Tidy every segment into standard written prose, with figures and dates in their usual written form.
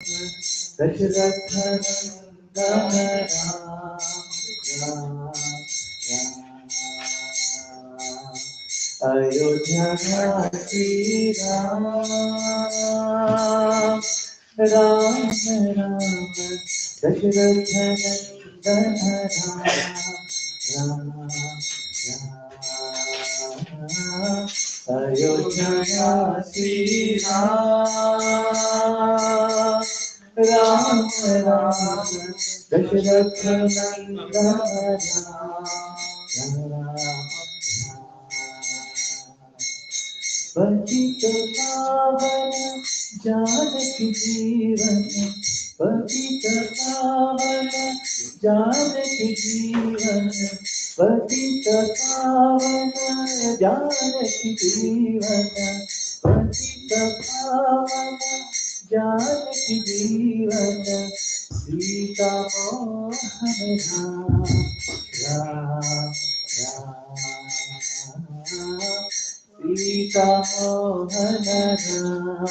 दशरथ नंदन राम अयोध्या श्री राम राम राम दशरथ नंदन राम राम अयोध्या श्री राम राम राम दशरथ नंदन राम पतित पावन जानकी जीवन पतित पावन जानकी जीवन पतित पावन जानकी जीवन पतित पावन जानकी जीवन सीता मोहन राम राम सीता मोहन राम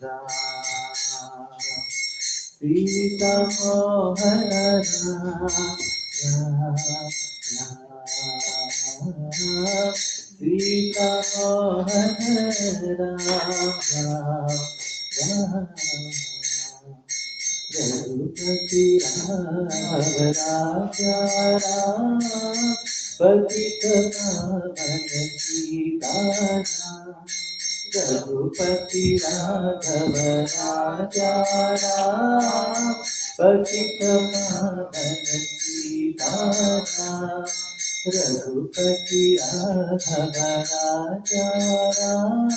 राम सीता मोहन राम सीता मोहन राम रघुपति राजा राम पतित पावन सीताराम रघुपति राघव राजा राम पतित पावन सीताराम रघुपति राघव राजा राम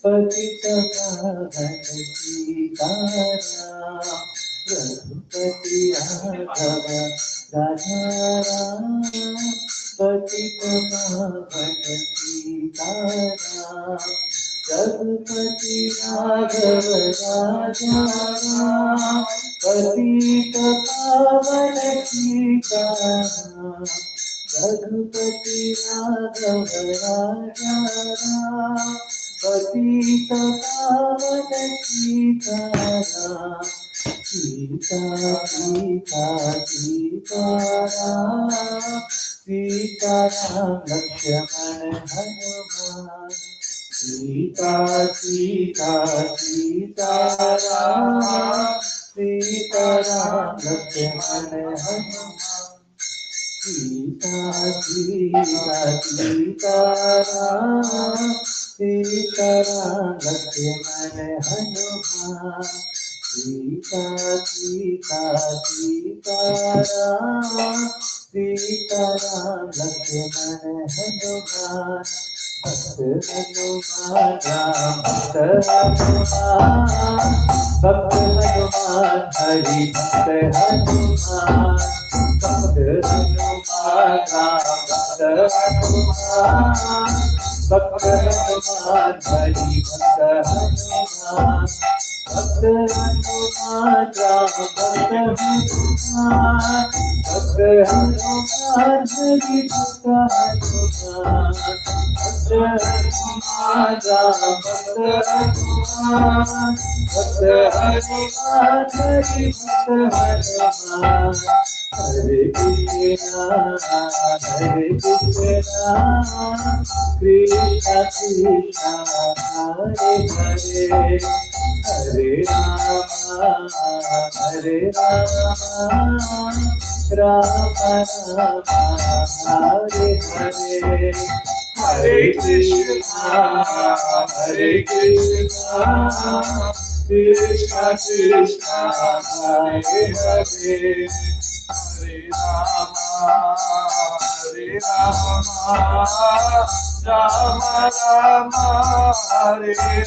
पतित पावन सीताराम रघुपति राघव राजा राम पतित पावन सीताराम रघुपति राघव राजा राम पतित पावन सीताराम रघुपति राघव राजा राम पतित पावन सीताराम सीता सीता सीताराम सीताराम लक्ष्मण हनुमान सीता सीता सीताराम सीताराम लक्ष्मण हनुमान सीता सीता सीताराम सीताराम लक्ष्मण हनुमान सीता सीता सीताराम सीताराम लक्ष्मण हनुमान भक्त हनुमान राम भक्त हनुमान भक्त हनुमान हरि भक्त हनुमान भक्त हनुमान राम भक्त हनुमान भक्त हनुमान हरि भक्त हनुमान भक्त हनुमान राम भक्त हनुमान भक्त हनुमान हरि भक्त हनुमान भक्त हनुमान राम भक्त हनुमान भक्त हनुमान हरि भक्त हनुमान हरे Krishna Krishna Krishna Hare Hare Hare Ram Ram Ram Hare Hare Hare Krishna Krishna Krishna Hare Hare Hare Ram Ram Ram Hare Hare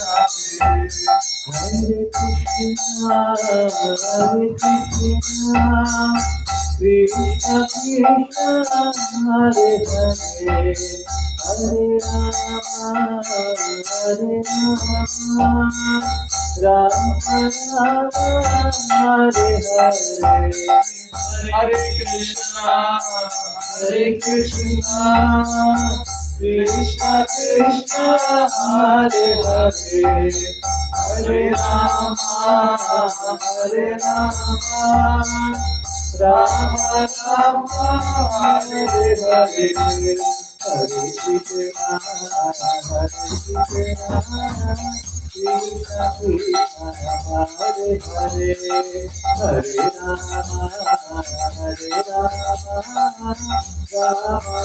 Hare Krishna Krishna Krishna Hare Hare Hare Ram Ram Hare Hare Hare Krishna Krishna Krishna Hare Hare Hare Rama, Hare Rama, Rama Rama, Hare Hare, Hare Krishna, Hare Krishna, Krishna Krishna, Hare Hare, Hare Rama, Hare Rama, Rama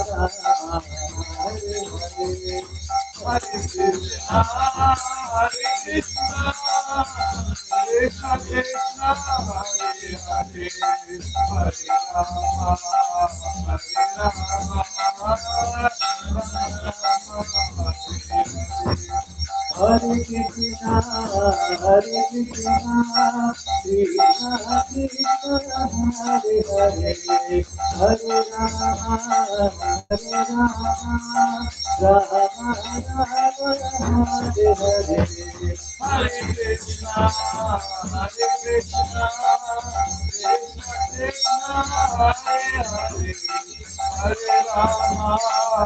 Rama, Hare Hare. Hare Krishna, Hare Krishna, Krishna Krishna, Hare Hare, Hare Rama, Hare Rama, Rama Rama, Hare Krishna, Hare Krishna, Krishna Krishna, Hare Hare, Hare Rama, Hare Rama, Rama Rama, Hare Hare. Hare Krishna, Hare Krishna, Krishna Krishna, Hare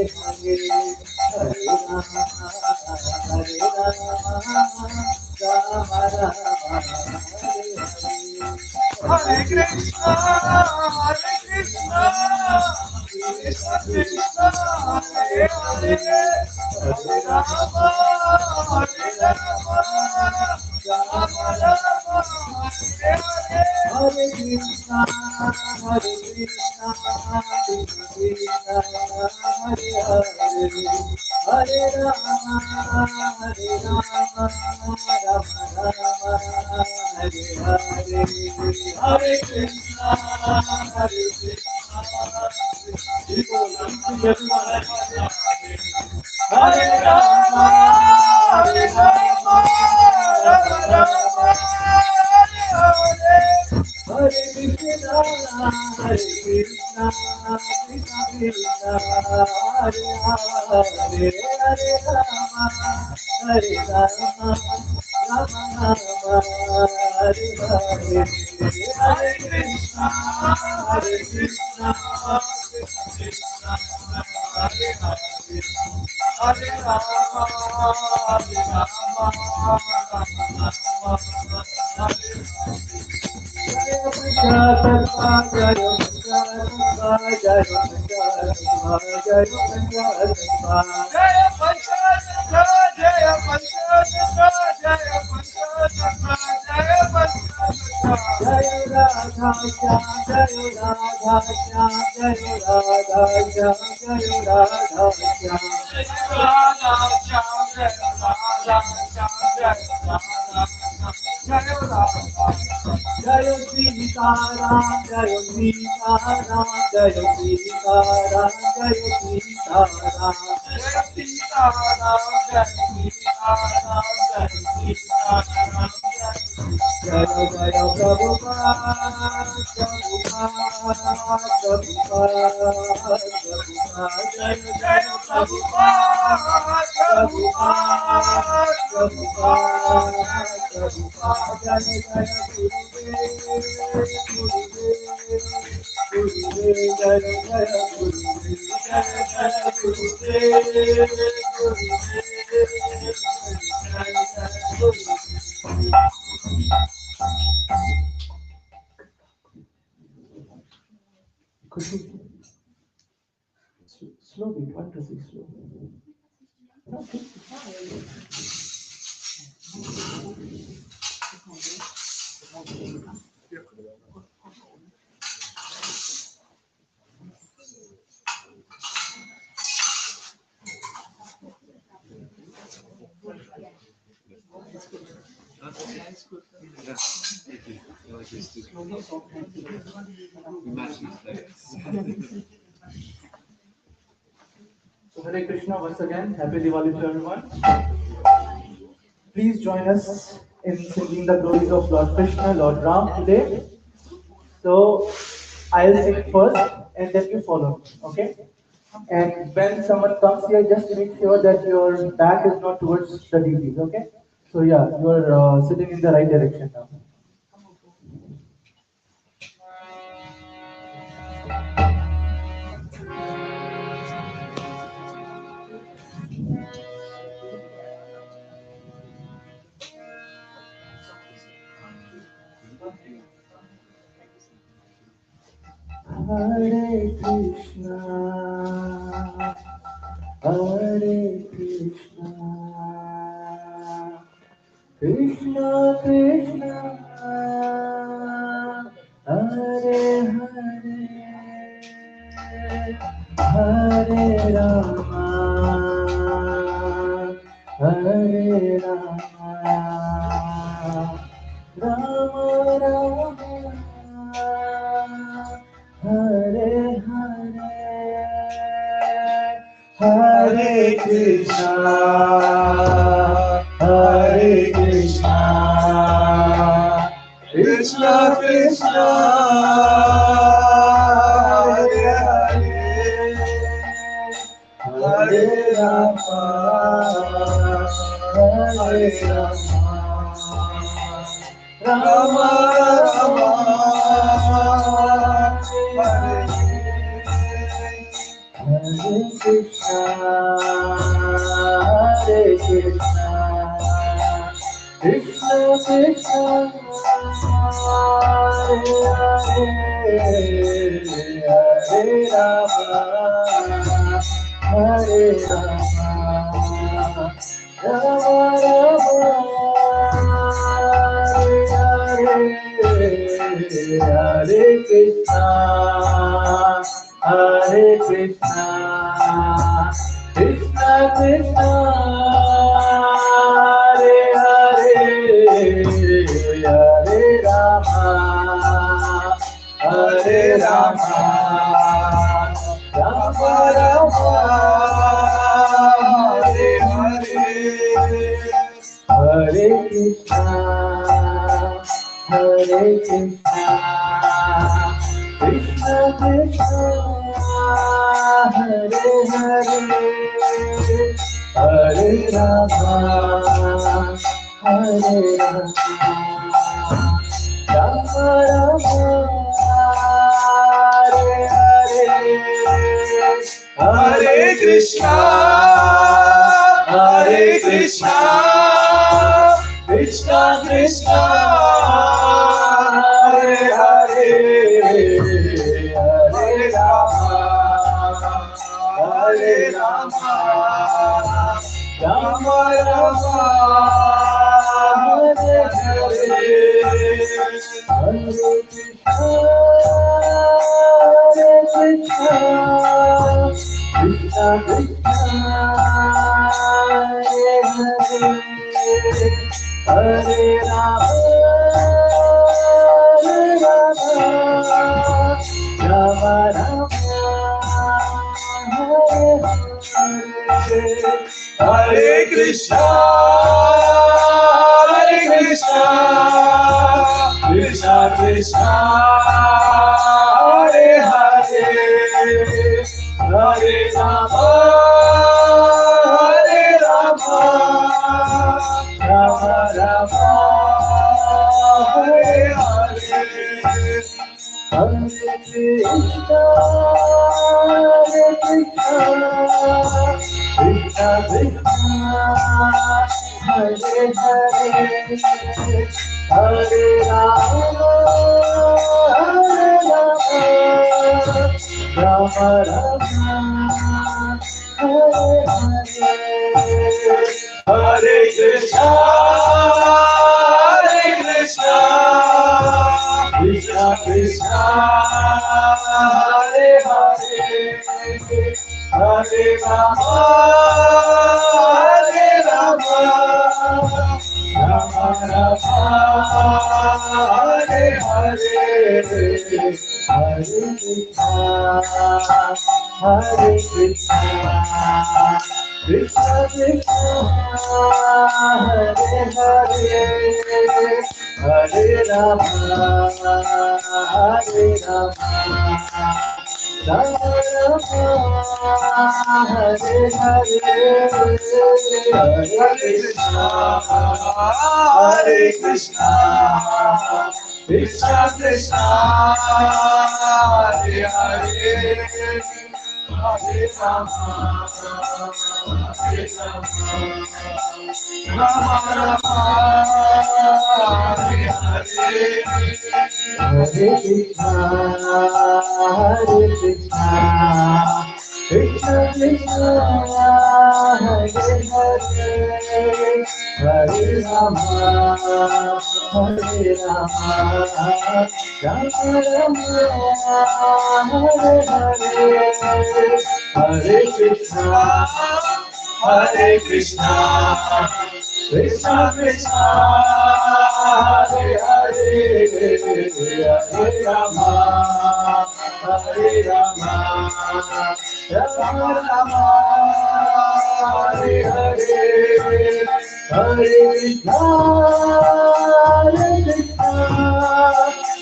Hare, Hare Rama, Hare Rama, Rama Rama, Hare Hare. Hare Krishna, Hare Krishna, Krishna Krishna, Hare Hare, Hare Rama, Hare Rama, Rama Rama, Hare Hare. Hare Krishna, Hare Krishna, Krishna Krishna, Hare Hare, Hare Rama, Hare Rama, Rama Rama, Hare Hare. Hare Krishna, Hare Krishna, Krishna Krishna, Hare Hare, Hare Rama, Hare Rama, Rama Rama, Hare Hare, Hare Krishna, Hare Krishna, Hare Rama, Hare Rama, Rama Rama, Hare Krishna, Hare Krishna, Krishna Krishna, Hare Hare, Hare Rama, Hare Rama, Rama Rama, Hare Hare, Hare Krishna, Hare Krishna, Krishna Krishna, Hare Hare, Hare Rama, Hare Rama, Rama Rama, Hare Jai Sitaram, Jai Sitaram, Jai Sitaram, Jai Sitaram, Jai Sitaram, Jai Sitaram, Jai Sitaram, Jai Jai Prabhupada, Prabhupada, Prabhupada, Prabhupada, Jai Jai Prabhupada, Prabhupada, Prabhupada, Prabhupada, Jai Jai Gurudev, Jai Jai Gurudev, Jai Jai Gurudev, Gurudev, Jai Jai Gurudev. Kushi, slowly, one to six, slowly. Okay. So Hare Krishna once again. Happy Diwali to everyone. Please join us in singing the glories of Lord Krishna, Lord Ram today. So I'll sing first and then you follow. Okay? And when someone comes here, just make sure that your back is not towards the deities. Okay? So yeah, you're sitting in the right direction now. Hare Krishna, Hare Krishna, Krishna Krishna, Hare Hare, Hare Rama, Hare Rama, Rama Rama, Hare Hare, Hare Krishna, Hare Krishna, Krishna Krishna, Hare Hare, Hare Rama, Hare Rama, Rama Rama, Hare Hare Krishna, Hare Krishna, Krishna Krishna, Hare Hare, Hare Rama, Hare Rama, Rama Rama, Hare Hare Krishna, Hare Krishna, Krishna Krishna, Hare Hare, Hare Rama, Hare Rama, Rama Rama, Hare Hare, Hare Krishna, Hare Krishna, Krishna Krishna, Hare Hare, Hare Rama, Hare Rama, Rama Rama, Hare Hare, Hare Krishna, Hare Krishna, Krishna Krishna, Hare Hare, Hare Rama, Hare Rama, Rama Rama, Hare Hare, Hare Krishna, Hare Krishna, Krishna Krishna, Hare Hare, Hare Rama, Hare Rama, Rama Rama, Hare Hare, Hare Krishna, Hare Krishna, Krishna Krishna, Hare Hare, Hare Rama, Hare Rama, Rama Rama, Hare Hare, Hare Krishna, Hare Krishna, Krishna Krishna, Hare Hare, Hare Rama, Hare Rama, Rama Rama, Hare Hare, Hare Krishna, Hare Krishna, Krishna Krishna, Hare Hare, Hare Rama, Hare Rama, Rama Rama, Hare Hare, Hare Krishna, Hare Krishna, Krishna Krishna, Hare Hare, Hare Rama, Hare Rama, Rama Rama, Hare Hare, Hare Krishna, Hare Krishna, Krishna Krishna, Hare Hare, Hare Rama, Hare Rama, Rama Rama, Hare Hare, Hare Krishna, Hare Krishna, Krishna Krishna, Hare Hare, Hare Rama, Hare Rama, Rama Rama, Hare Hare, Hare Krishna, Hare Krishna, Krishna Krishna, Hare Hare, Hare Rama, Hare Rama, Rama Rama, Hare Hare, Hare Krishna, Hare Krishna,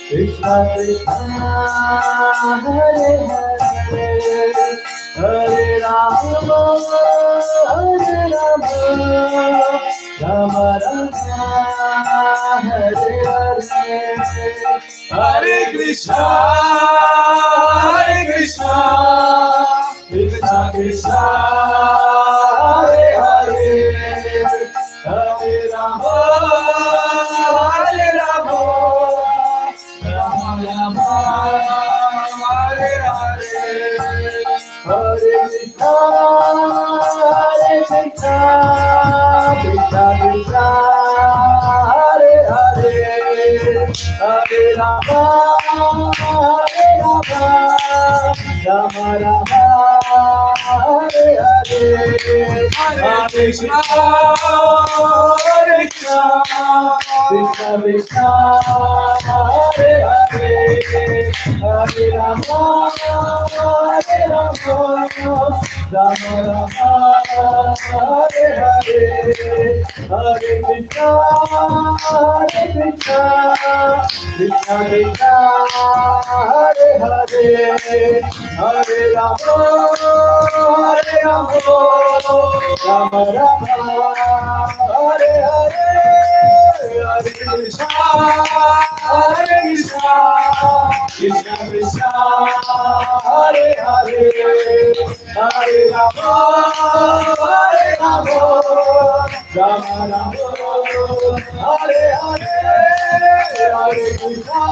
Krishna Krishna, Hare Hare, Hare Rama, Hare Rama, Rama Rama, Hare Hare, Hare Krishna, Hare Krishna, Krishna Krishna, Hare Hare, Hare Rama, Hare Rama, Rama Rama, Hare Hare, Hare Krishna, Hare Krishna, Krishna Krishna, Hare Hare, Hare Rama, Hare Rama, Rama Rama, Hare Hare, Hare Krishna, Hare Krishna, Krishna Krishna, Hare Hare, Hare Rama, Hare Rama, Rama Rama, Hare Hare, Hare Krishna, Hare Krishna, Krishna Krishna, Hare Hare, Hare Rama, Hare Rama, Rama Rama, Hare Hare, Hare Krishna, Hare Krishna, Krishna Krishna, Hare Hare, Hare Rama, Hare Rama, Rama Rama, Hare Hare, Hare Krishna, Hare Krishna, Krishna Krishna, Hare Hare, Hare Rama, Hare Rama, Rama Rama, Hare Hare, Hare Krishna,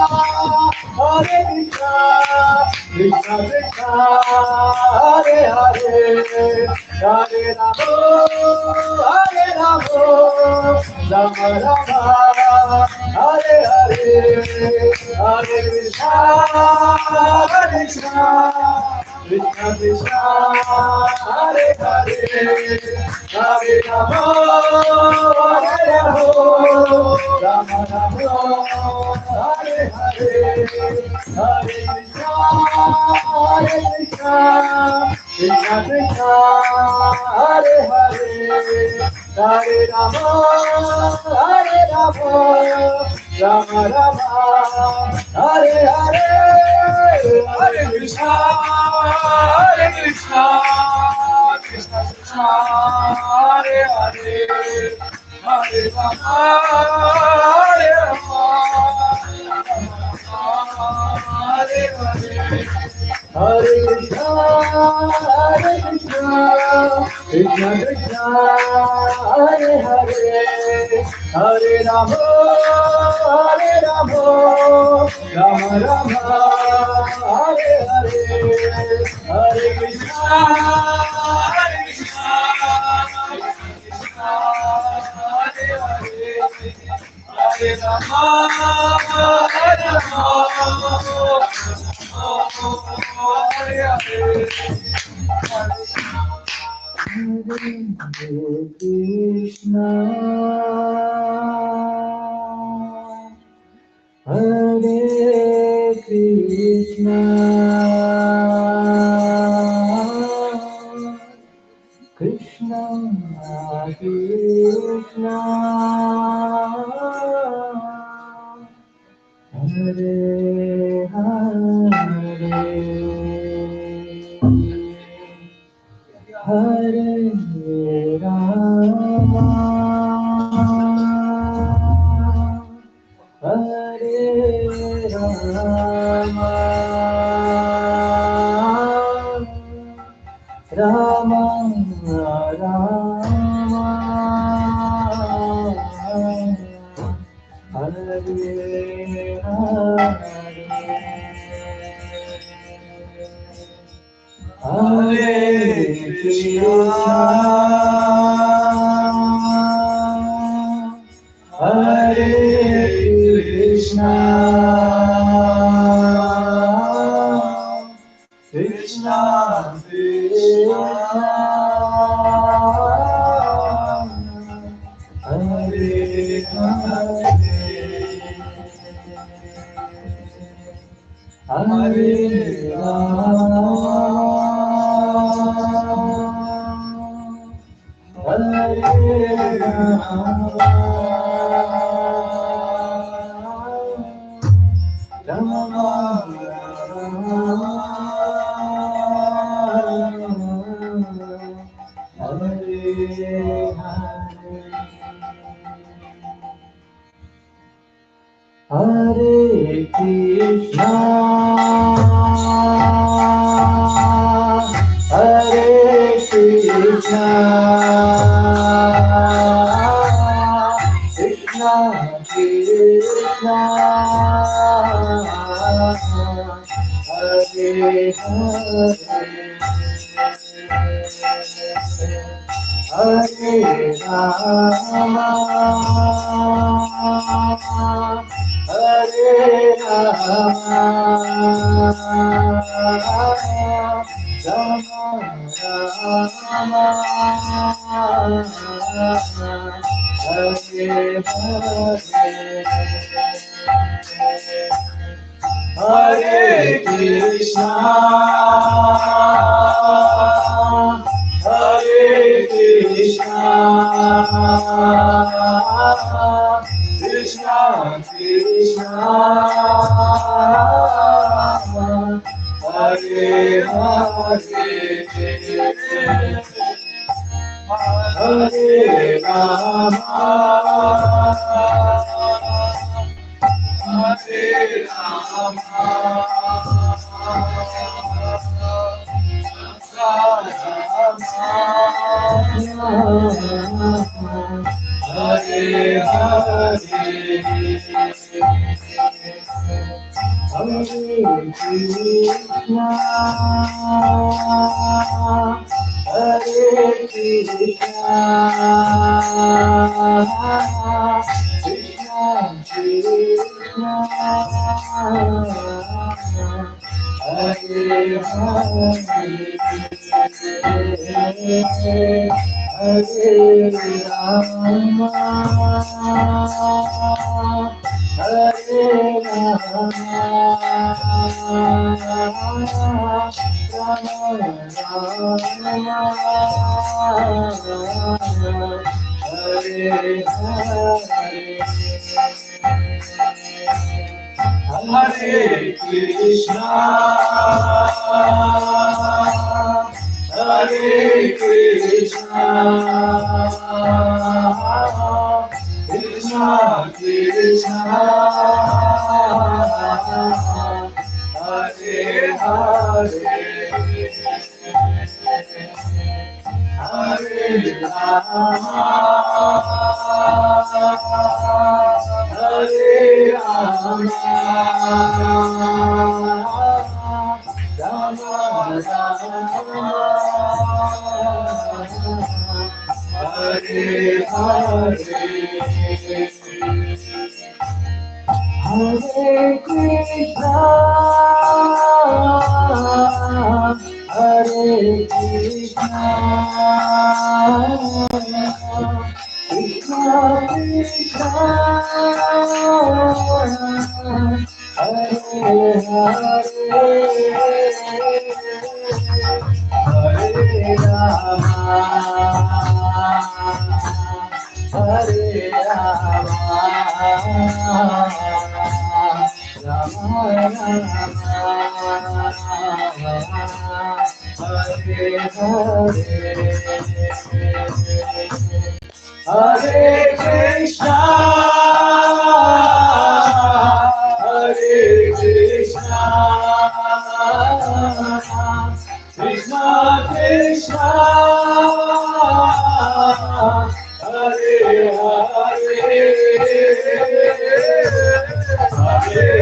Hare Krishna, Krishna Krishna, Hare Hare, Hare Rama, Hare Rama, Rama Rama, Hare Hare, Hare Krishna, Hare Krishna, Krishna Krishna, Hare Hare, Hare Rama, Hare Rama, Rama Rama, Hare Hare, Hare Krishna, Hare Krishna, Krishna Krishna, Hare Hare, Hare Rama, Hare Rama, Hare Hare, Hare Krishna, Hare Krishna, Krishna Krishna, Hare Hare, Hare Rama, Hare Rama, Rama Rama, Hare Hare, Hare Krishna, Hare Krishna, Krishna Krishna, Hare Hare, Hare Rama, Hare Rama, Hare Hare, Hare Krishna, Hare Krishna, Krishna Krishna, Hare Hare, Hare Rama, Hare Rama,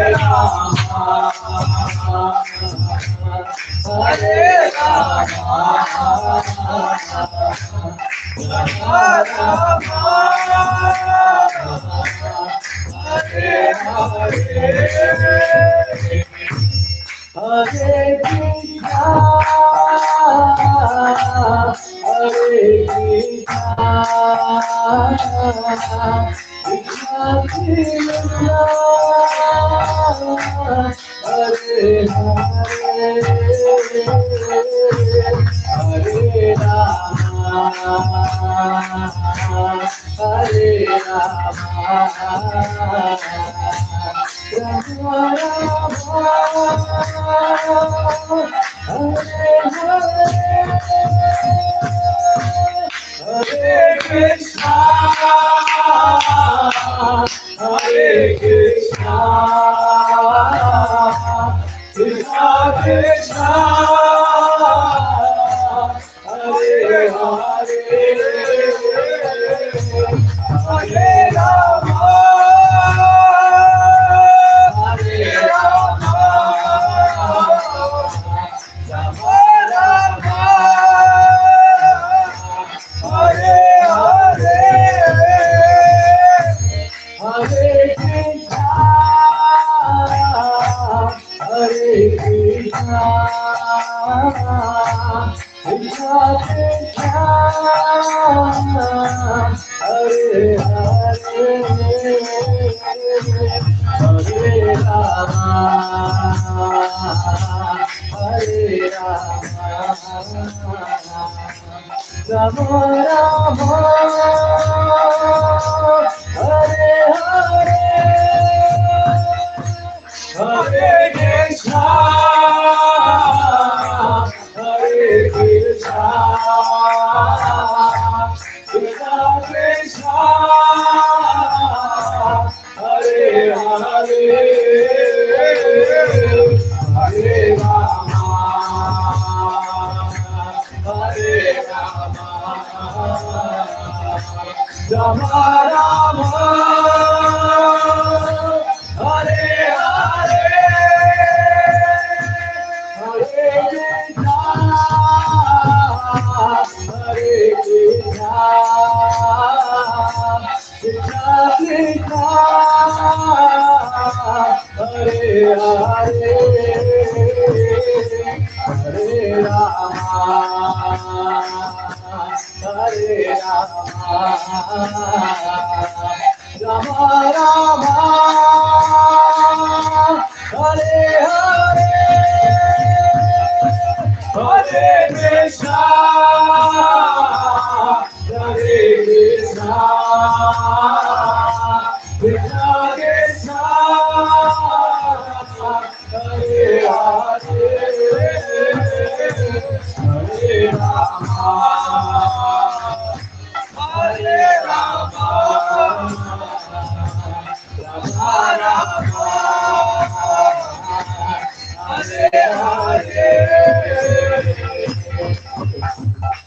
Hare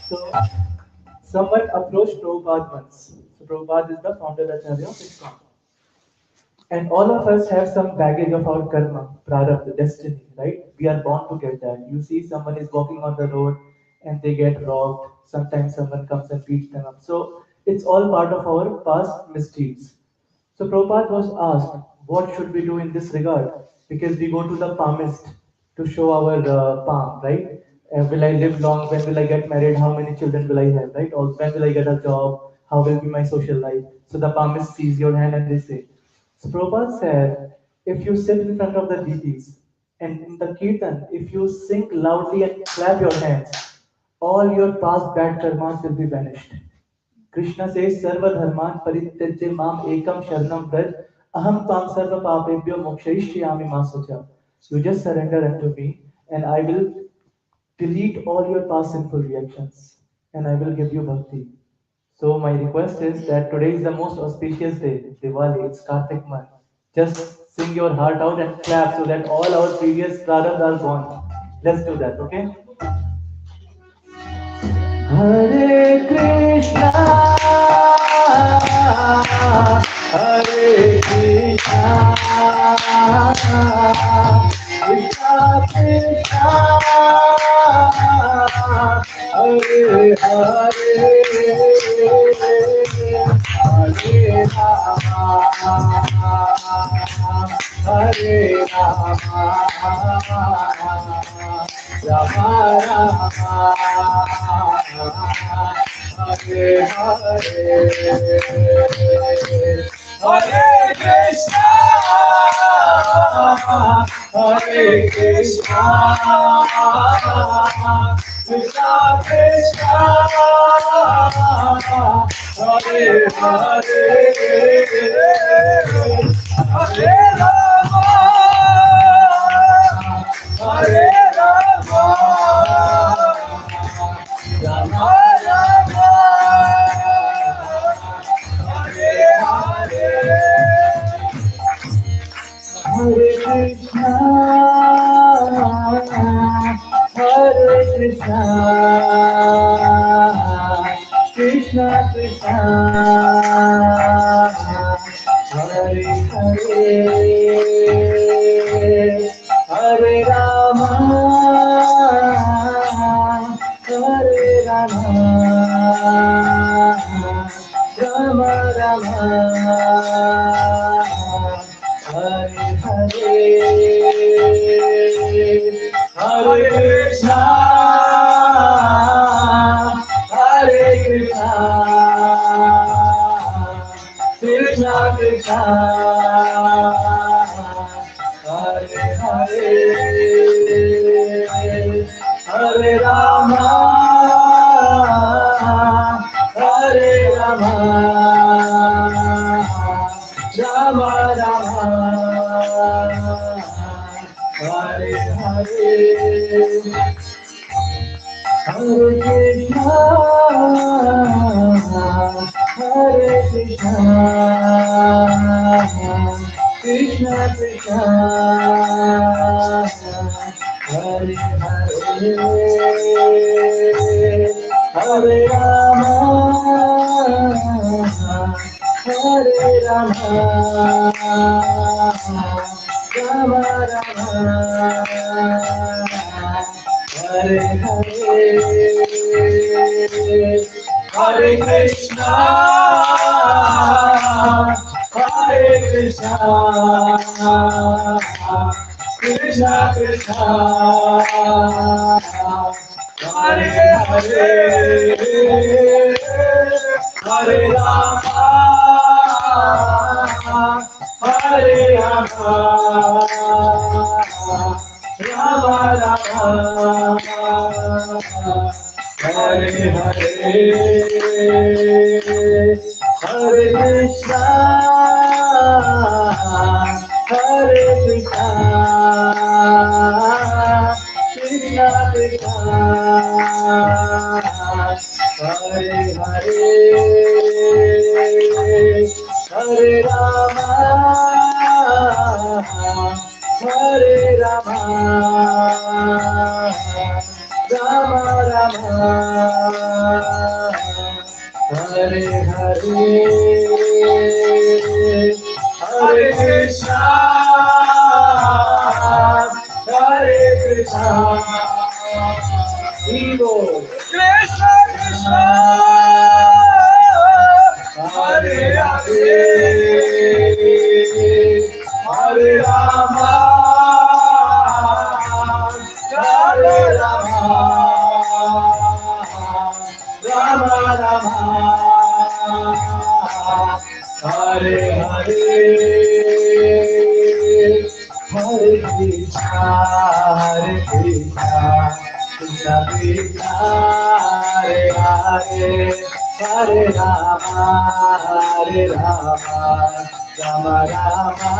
So, someone approached Prabhupada once. So, Prabhupada is the founder Acharya of ISKCON. And all of us have some baggage of our karma, prarabdha, destiny, right? We are born to get that. You see someone is walking on the road and they get robbed. Sometimes someone comes and beats them up. So it's all part of our past misdeeds. So Prabhupada was asked, what should we do in this regard? Because we go to the palmist to show our palm, right? Will I live long? When will I get married? How many children will I have, right? Or when will I get a job? How will be my social life? So the palmist sees your hand and they say. So Prabhupada said, if you sit in front of the deities and in the Kirtan, if you sing loudly and clap your hands, all your past bad karmas will be vanished. Krishna says, Sarva Dharman Parityajya Mam Ekam Sharanam Vraj Aham Tam Sarva Papebhyo Mokshaishyami Masocha. You just surrender unto me and I will delete all your past sinful reactions and I will give you bhakti. So my request is that today is the most auspicious day, Diwali, it's Kartik month. Just sing your heart out and clap so that all our previous prarabdhas are gone. Let's do that, okay? Hare Krishna, Hare Krishna, Krishna Krishna, Hare Hare, Hare Rama, Hare Rama, Rama Rama, Hare Hare, Hare Krishna, Hare Krishna, Krishna Krishna, Hare Hare, Hare Rama, Hare Rama, Rama Rama, Hare Hare, Hare Krishna, Hare Krishna, Krishna Krishna, Hare Hare, Hare Rama, Hare Rama, Rama Rama, Hare Hare, Hare Krishna, Hare Krishna, Krishna Krishna, Hare Hare, Hare Rama, Hare Rama, Rama Rama, Hare Hare, Hare Krishna, Hare Krishna, Krishna Krishna, Hare Hare, Hare Rama, Hare Rama, Rama Rama, Hare Hare, Hare Krishna, Hare Krishna, Krishna Krishna, Hare Hare, Hare Rama, Hare Rama, Rama Rama, Hare Hare, Hare Krishna, Hare Krishna, Krishna Krishna, Hare Hare, Hare Rama, Hare Rama, Rama Rama, Hare Hare, Hare Krishna, Hare Krishna, Ego, Krishna Krishna, Hare Hare, Hare Rama, Hare Rama, Rama Rama, Hare Hare, Hare Krishna, Hare Krishna, Krishna Krishna, Hare Hare, Hare Rama, Hare Rama, Rama Rama,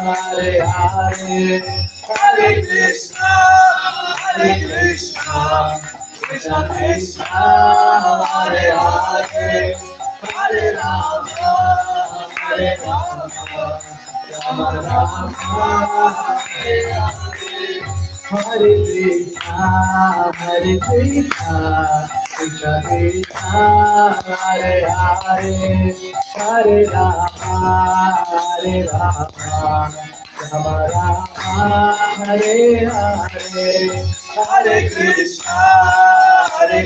Hare Hare, Hare Krishna, Hare Krishna, Krishna Krishna, Hare Hare, Hare Rama, Hare Rama, Rama Rama, Hare Hare, Hare Krishna, Hare Krishna, Krishna Krishna Hare Hare Hare Rama Hare Rama Rama Rama Hare Hare Hare Krishna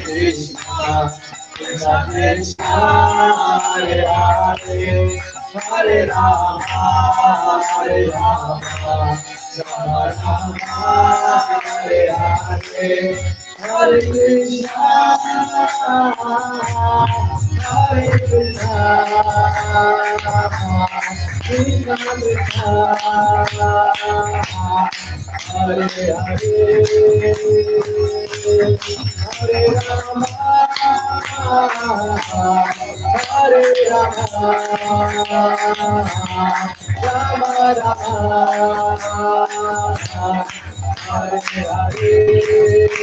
Krishna Krishna Hare Hare Hare Rama Hare Rama Rama Rama Hare Hare Hare Krishna Krishna Krishna Hare Hare Hare Rama Hare Rama Rama Rama Hare Hare Hare Krishna Krishna Krishna Hare Hare Hare Rama Hare Rama Rama Rama Hare Hare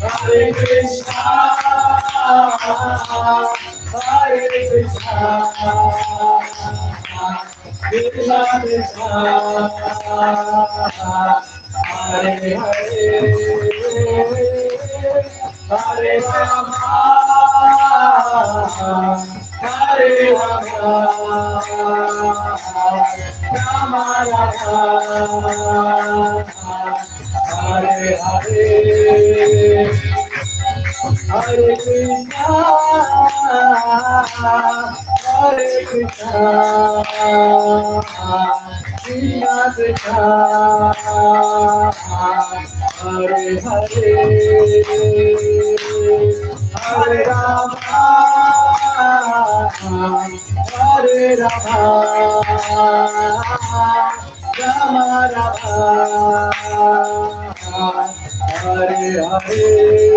Hare Krishna Krishna Krishna Hare Hare Hare Rama Hare Rama Rama Rama Hare Hare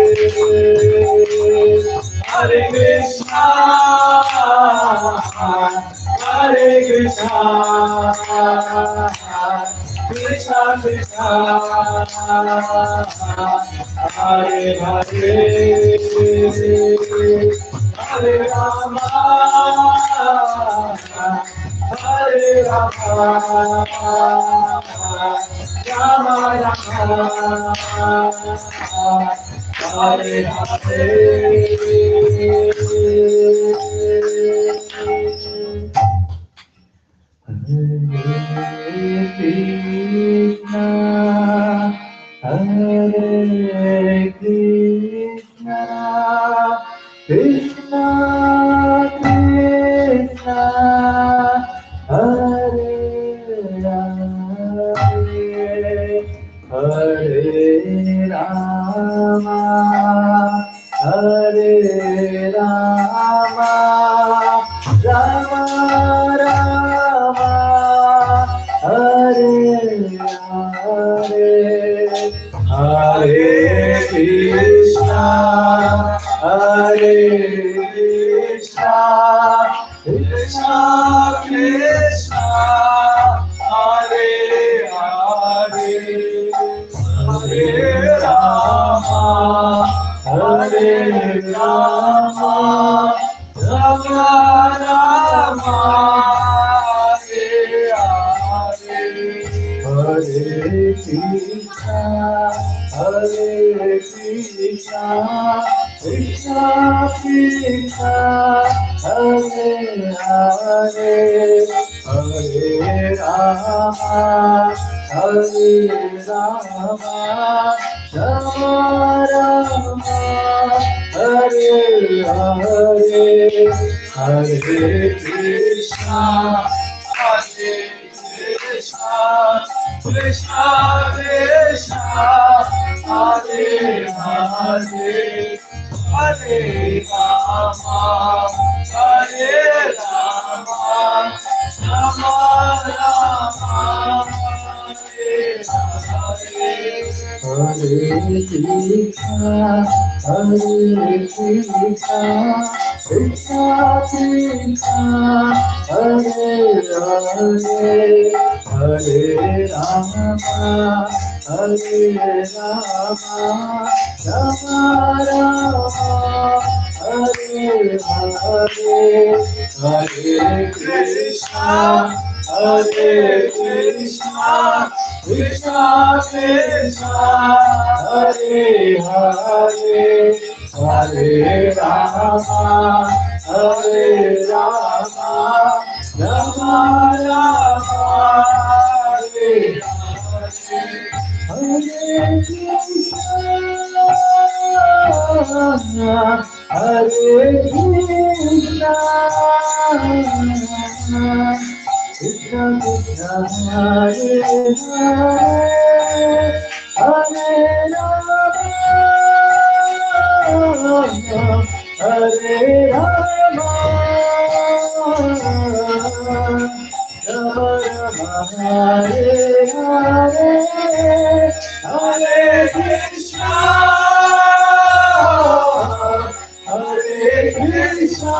Hare Krishna Krishna Krishna Hare Hare Hare Rama Hare Rama Rama Rama Hare Hare Hare Krishna Krishna Krishna Hare Hare Rama Hare Rama Rama Rama Hare Hare Hare Krishna Krishna Krishna Hare Hare Hare Rama Hare Rama Rama Rama Hare Hare Hare Krishna Krishna Krishna Hare Hare Hare Rama Hare Rama Rama Rama Hare Hare Hare Krishna Krishna Krishna Krishna Hare Hare Hare Rama Hare Rama Rama Rama Hare Hare Hare Krishna Krishna Krishna Krishna Hare Hare Hare Rama Hare Rama Rama Rama Hare Hare Hare Krishna Krishna Krishna Krishna, Hare Hare, Hare Rama, Hare Rama, Rama Rama, Hare Hare, Hare Krishna, Hare Krishna, Krishna Krishna, Hare Hare, Hare Rama, Hare Rama, Rama Rama, Hare Hare, Hare Krishna, Hare Krishna,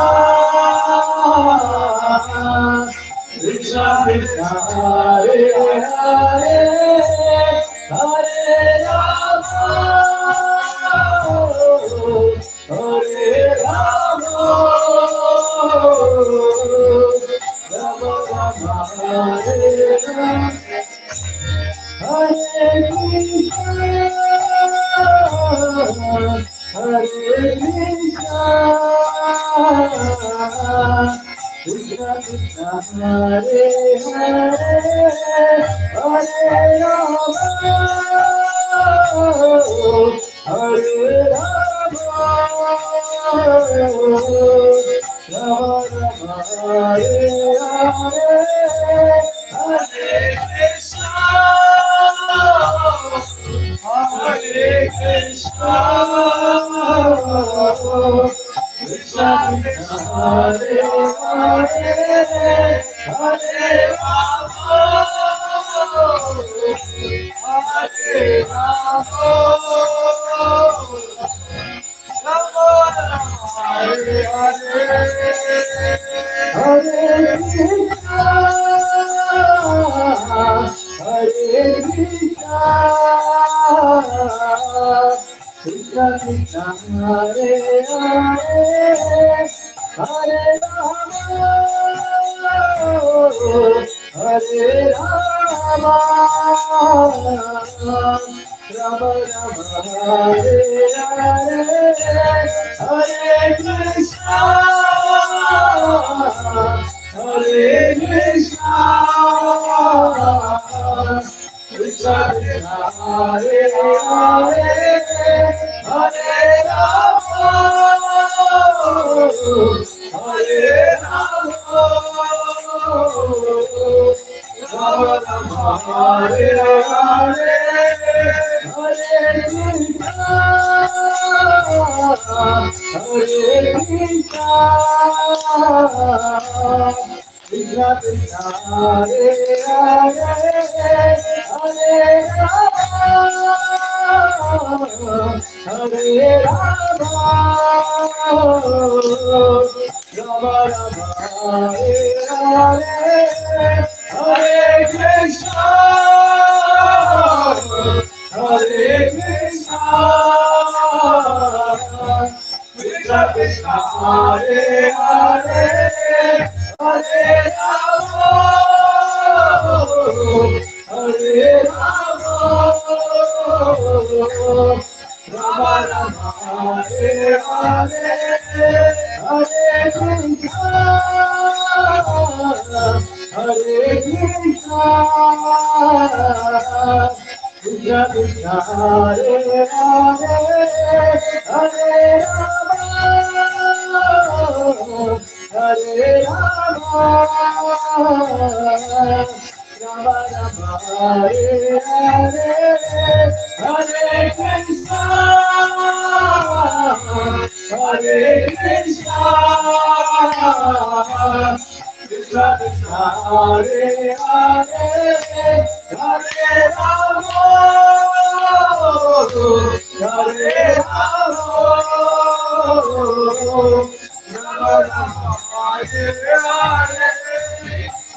Krishna Krishna, Hare Hare, Hare Rama, Hare Rama, Rama Rama, Hare Rama, Hare Krishna, Hare Krishna, Krishna Krishna, Hare Hare, Hare Rama, Hare Rama, Rama Rama, Hare Hare, Hare Krishna, Hare Krishna, Krishna Krishna, Hare Hare, Hare Rama, Hare Rama, Hare Hare, Hare Krishna, Hare Krishna, Krishna Krishna, Hare Hare, Hare Rama, Hare Rama, Rama Rama, Hare Hare, Hare Krishna, Hare Krishna, Krishna Krishna, Hare Hare, Hare Rama, Hare Rama, Rama Rama, Hare Hare, Hare Krishna, Hare Krishna, Krishna Krishna, Hare Hare, Hare Rama, Hare Rama, Rama Rama, Hare Hare, Hare Krishna, Hare Krishna, Krishna Krishna, Hare Hare, Hare Rama, Hare Rama, Rama Rama, Hare Hare, Hare Krishna, Hare Krishna, Krishna Krishna, Hare Hare, Hare Rama, Hare Rama, Rama Rama, Hare Hare, Hare Krishna, Hare Krishna, Krishna Krishna, Hare Hare, Hare Rama, Hare Rama, Rama Rama, Hare Hare,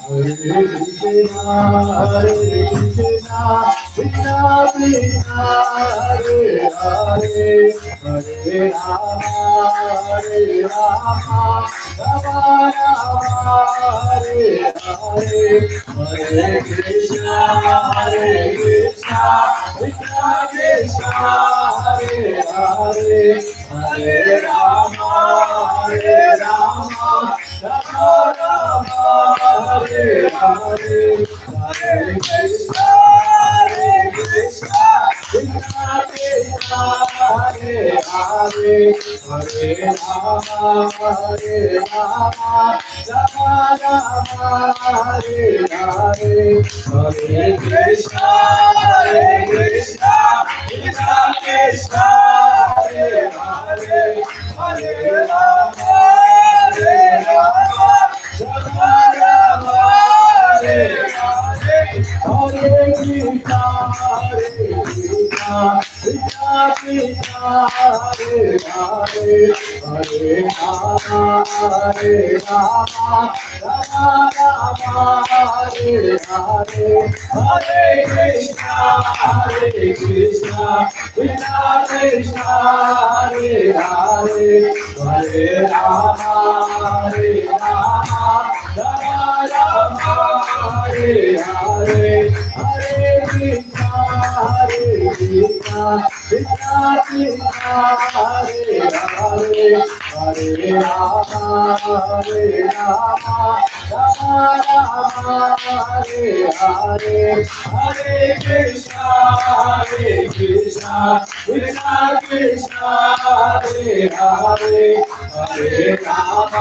Hare Krishna, Hare Krishna, Krishna Krishna Hare Hare Hare Rama Hare Rama Rama Rama Hare Hare Hare Krishna Krishna Krishna Hare Hare Hare Rama Rama Rama Hare Hare Hare Krishna Krishna Krishna Hare Hare Hare Rama Rama Rama Hare Hare Hare Krishna Krishna Krishna Hare Hare Hare Rama Rama Rama Hare Hare Hare Krishna Krishna Krishna Hare Hare Hare Rama Rama Rama Hare Hare Hare Krishna Krishna Krishna Hare Hare Hare Rama Rama Rama Hare Hare Hare Krishna Krishna Krishna Hare Hare Hare Rama Rama Rama Hare Hare Hare Krishna Krishna Krishna Hare Hare Hare Rama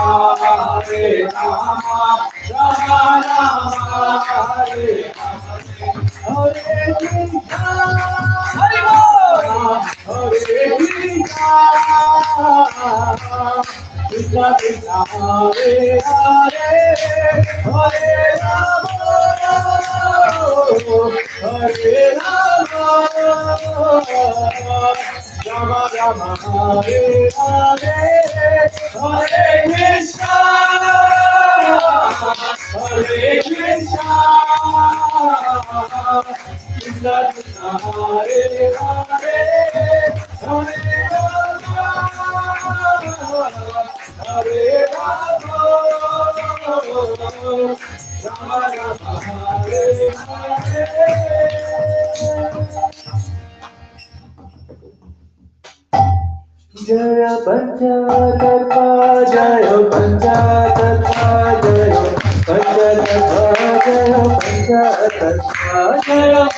Rama Rama Hare Hare Krishna Hare Krishna Krishna Hare Hare Hare Rama Hare Rama Rama Rama Hare Hare Hare Krishna Krishna Krishna Krishna Hare Hare Hare Rama Hare Rama Rama Rama Hare Hare Jaya Panchatarpa Jaya Panchatarpa Jaya Panchatarpa Jaya Panchatarpa Jaya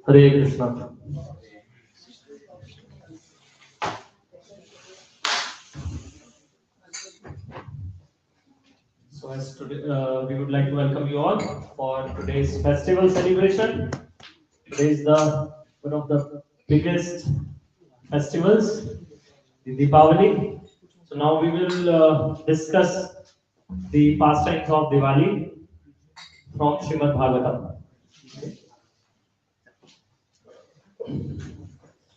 Hare Krishna. So as today, we would like to welcome you all for today's festival celebration. Today is one of the biggest festivals, the Diwali. So now we will discuss the pastimes of Diwali from Srimad Bhagavatam.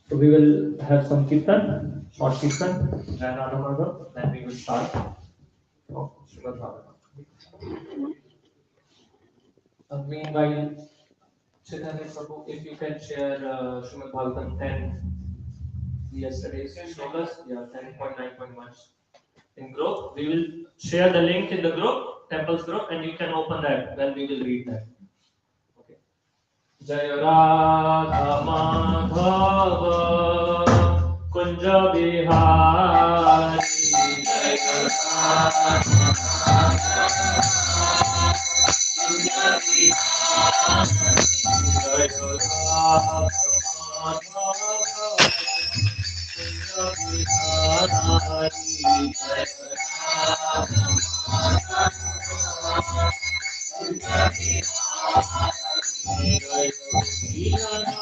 So we will have some Kirtan, short Kirtan, and Anamardha, then we will start from Srimad Bhagavatam. Meanwhile, Chaitanya Prabhu, if you can share Srimad Bhagavatam 10, yesterday's shlokas, 10.9.1 in group. We will share the link in the group, temples group, and you can open that when we will read that. Okay. Jai Radha Madhava Kunja Bihari Jai Radha Kunja Bihari Jai Radha Madhava Kunja Bihari Jai Radha Kunja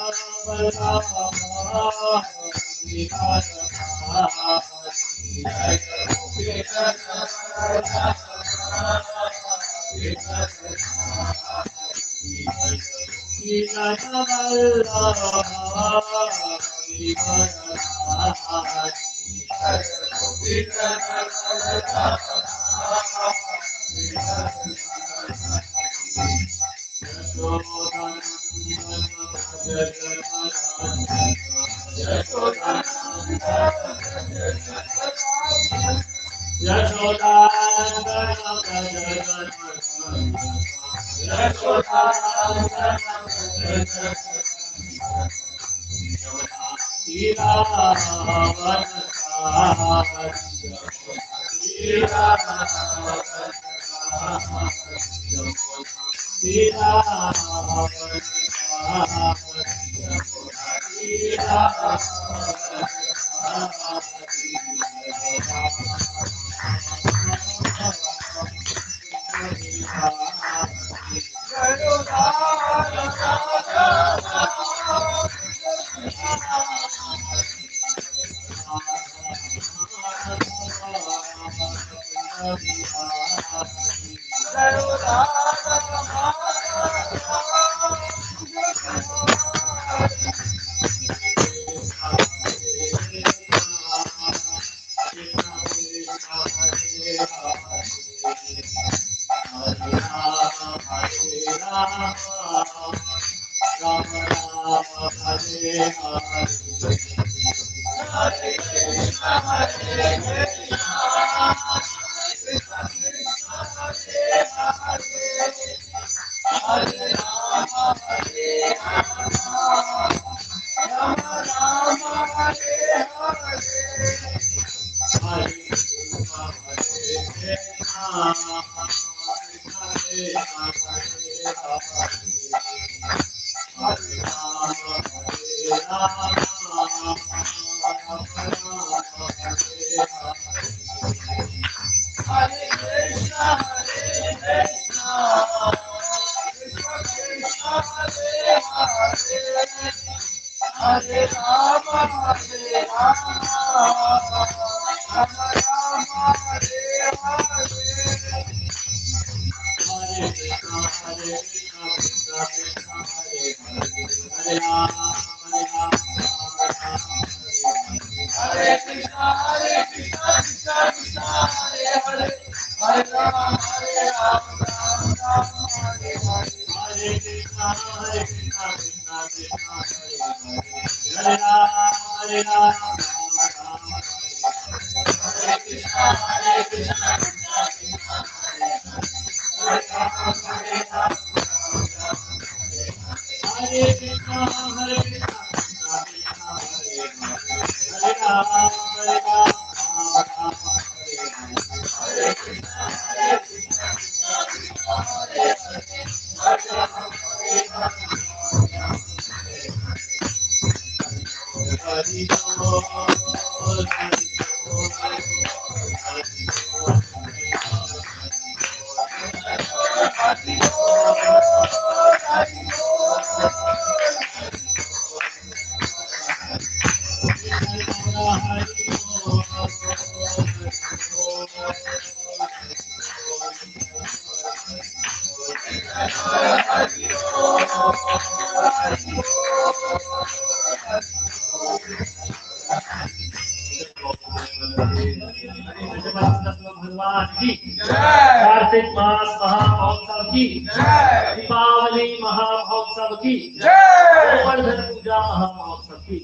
भगवान की कार्तिक मास महामहोत्सव की दीपावली महामहोत्सव की गोवर्धन पूजा महामहोत्सव की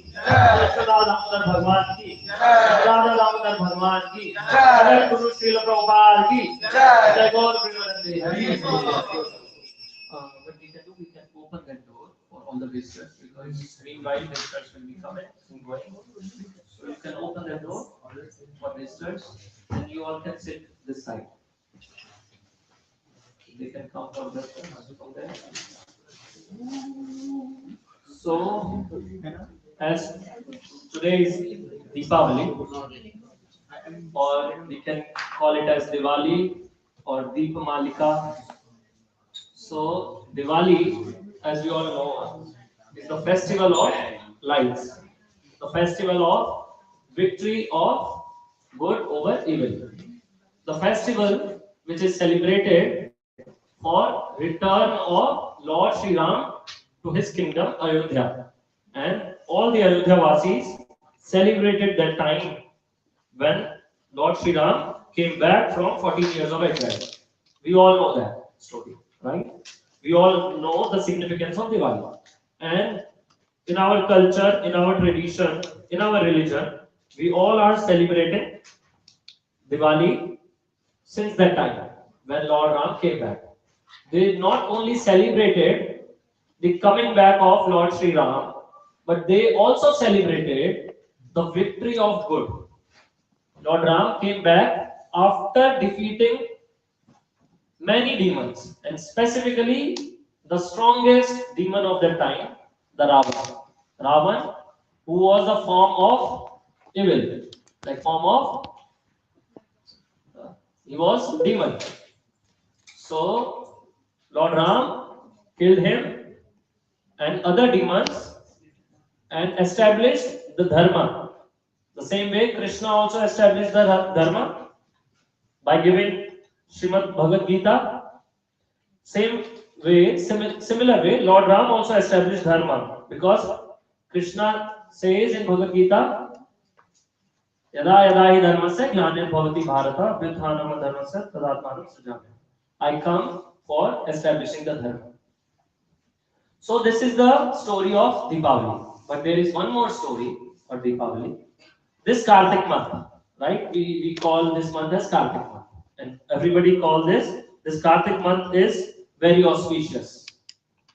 सदा दामोदर भगवान की राधा दामोदर भगवान की जय गुरु श्रील प्रभुपाद की जय गौर प्रेमानंदे Hari what we can do, we can open that door for all the visitors because meanwhile visitors will be coming and going. So you can open the door for visitors and you all can sit this side. They can come from there. So as today is Deepavali or we can call it as Diwali or Deepamalika. So Diwali, as we all know, is the festival of lights, the festival of victory of good over evil, the festival which is celebrated for return of Lord Sri Ram to his kingdom Ayodhya, and all the Ayodhya Vasis celebrated that time when Lord Sri Ram came back from 14 years of exile. We all know that story, right? We all know the significance of Diwali. And in our culture, in our tradition, in our religion, we all are celebrating Diwali since that time when Lord Ram came back. They not only celebrated the coming back of Lord Sri Ram, but they also celebrated the victory of good. Lord Ram came back after defeating many demons, and specifically the strongest demon of that time, the Ravan. Ravan, who was a form of evil, like form of he was demon. So Lord Ram killed him and other demons and established the dharma. The same way Krishna also established the dharma by giving Srimad Bhagavad Gita. Same way, similar way, Lord Ram also established dharma because Krishna says in Bhagavad Gita, यदा यदा हि धर्मस्य ग्लानिर्भवति Bharat अभ्युत्थानम् अधर्मस्य तदात्मानं सृजामि. I come for establishing the dharma. So this is the story of Deepavali. But there is one more story for Deepavali. This Kartik month, right? We call this month as Kartik month, and everybody call this Kartik month is very auspicious.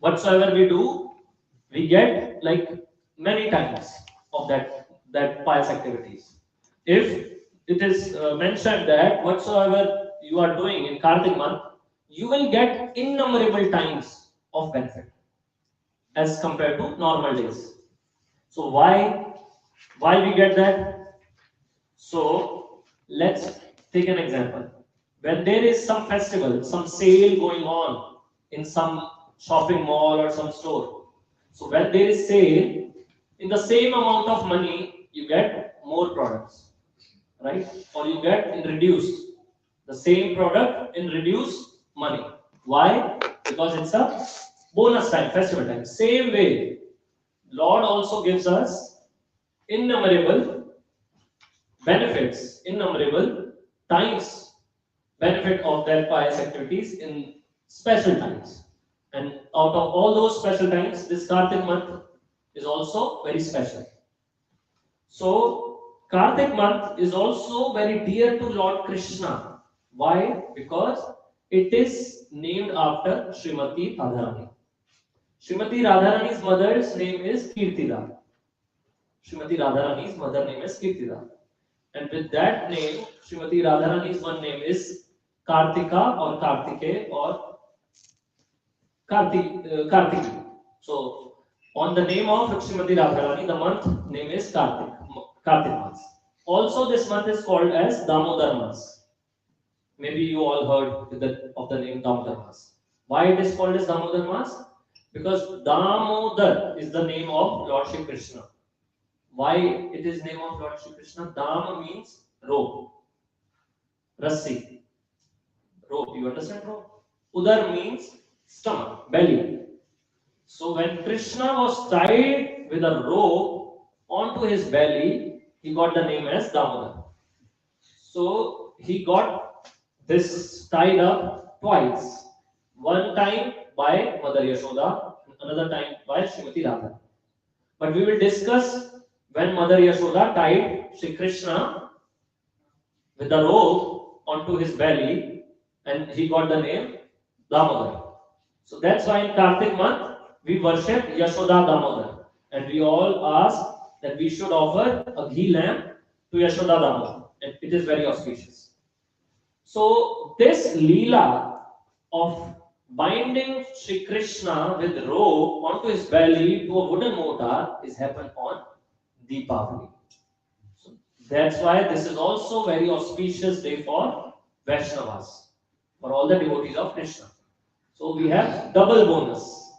Whatsoever we do, we get like many times of that pious activities. If it is mentioned that whatsoever you are doing in Kartik month, you will get innumerable times of benefit as compared to normal days. So why we get that? So let's take an example. When there is some festival, some sale going on in some shopping mall or some store. So when there is sale, in the same amount of money, you get more products, right? Or you get in reduced the same product in reduced money. Why? because it's a bonus time, festival time. Same way, Lord also gives us innumerable benefits, innumerable times benefit of their pious activities in special times. And out of all those special times, this Kartik month is also very special. So, Kartik month is also very dear to Lord Krishna. Why? Because it is named after Srimati Radharani. Srimati Radharani's mother's name is Kirtida. Srimati Radharani's mother name is Kirtida. And with that name, Srimati Radharani's one name is Kartika or Kartike or Kartiki. So, on the name of Srimati Radharani, the month name is Kartik month. Also, this month is called as Damodar month. Maybe you all heard of the name Damodar month. Why it is called as Damodar month? Because Damodar is the name of Lord Shri Krishna. Why it is name of Lord Shri Krishna? Dam means rope, rassi, rope. You understand rope? Udar means stomach, belly. So when Krishna was tied with a rope onto his belly, he got the name as Damodar. So he got this tied up twice. One time by Mother Yashoda, another time by Srimati Radha. But we will discuss when Mother Yashoda tied Sri Krishna with a rope onto his belly and he got the name Damodar. So that's why in Kartik month we worship Yashoda Damodar and we all ask that we should offer a ghee lamb to Yashoda Damodar. And it is very auspicious. So this Leela of binding Sri Krishna with rope onto his belly to a wooden mortar is happened on Deepavali. So that's why this is also very auspicious day for Vaishnavas, for all the devotees of Krishna. So we have double bonus,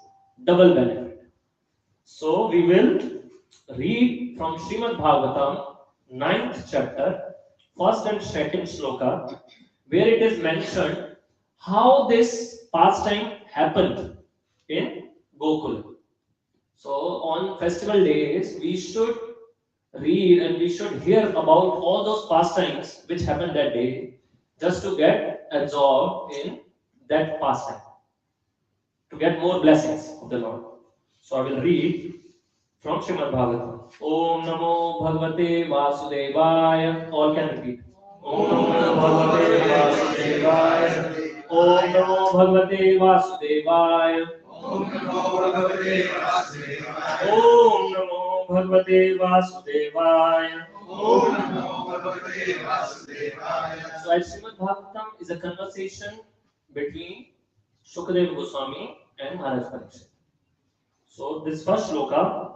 double benefit. So we will read from Srimad Bhagavatam, 9th chapter, 1st and 2nd shloka, where it is mentioned how this pastime happened in Gokul. So on festival days, we should read and we should hear about all those pastimes which happened that day, just to get absorbed in that pastime, to get more blessings of the Lord. So I will read from Srimad Bhagavatam. Om Namo Bhagavate Vasudevaya. All can repeat. Om Namo Bhagavate Vasudevaya. Om Namo Bhagavate Vasudevaya. Om Namo Bhagavate Vasudevaya. Om Namo Bhagavate Vasudevaya. Om Namo Bhagavate Vasudevaya. So, Srimad Bhagavatam is a conversation between Sugati Goswami and Maharaj Parikshit. So, this first shloka,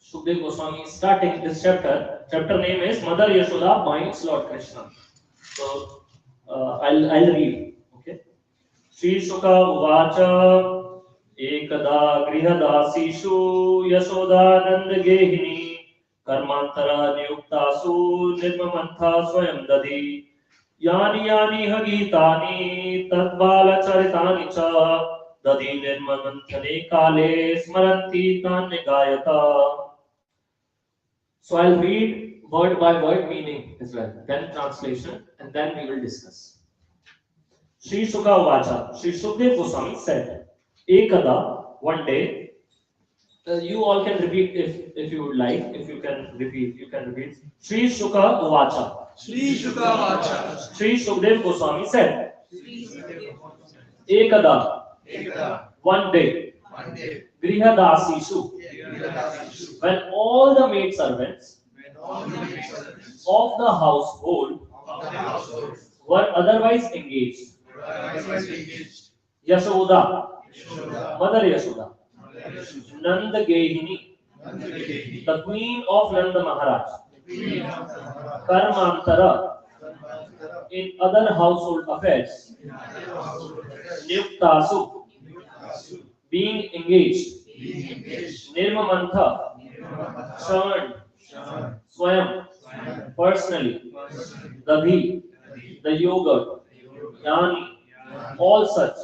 Sugati Goswami is starting this chapter. Chapter name is Mother Yashoda binds Lord Krishna. So, I'll read. Okay. Shri Shuka Uvacha Ekada Grihadasishu Yashodananda Gehini Karmantara Niyuktasu Nirmamantha Swayam Dadi Yani Yani Hagitani Tadbala Charitani Cha Dadi Nirmamanthane Kale Smaranti Tane Gayata. So I'll read word by word meaning as well, then translation, and then we will discuss. Shri Shuka Uvacha, Shri Sukdev Goswami said, Ekada, one day, you all can repeat if you would like, if you can repeat, you can repeat. Shri Shuka Uvacha. Shri Shuka Uvacha. Shri Sukdev Goswami said, Ekada, one day, Grihadasishu, when all the maid servants of the household were otherwise engaged. Yashoda, Mother Yashoda, Nanda Gehini, the queen of Nanda Maharaj, Karmantara, in other household affairs, Niyuktasu, being engaged, Nirmamantha, Shravan, Swayam, personally, Daghi, the yogurt, Yani, all such,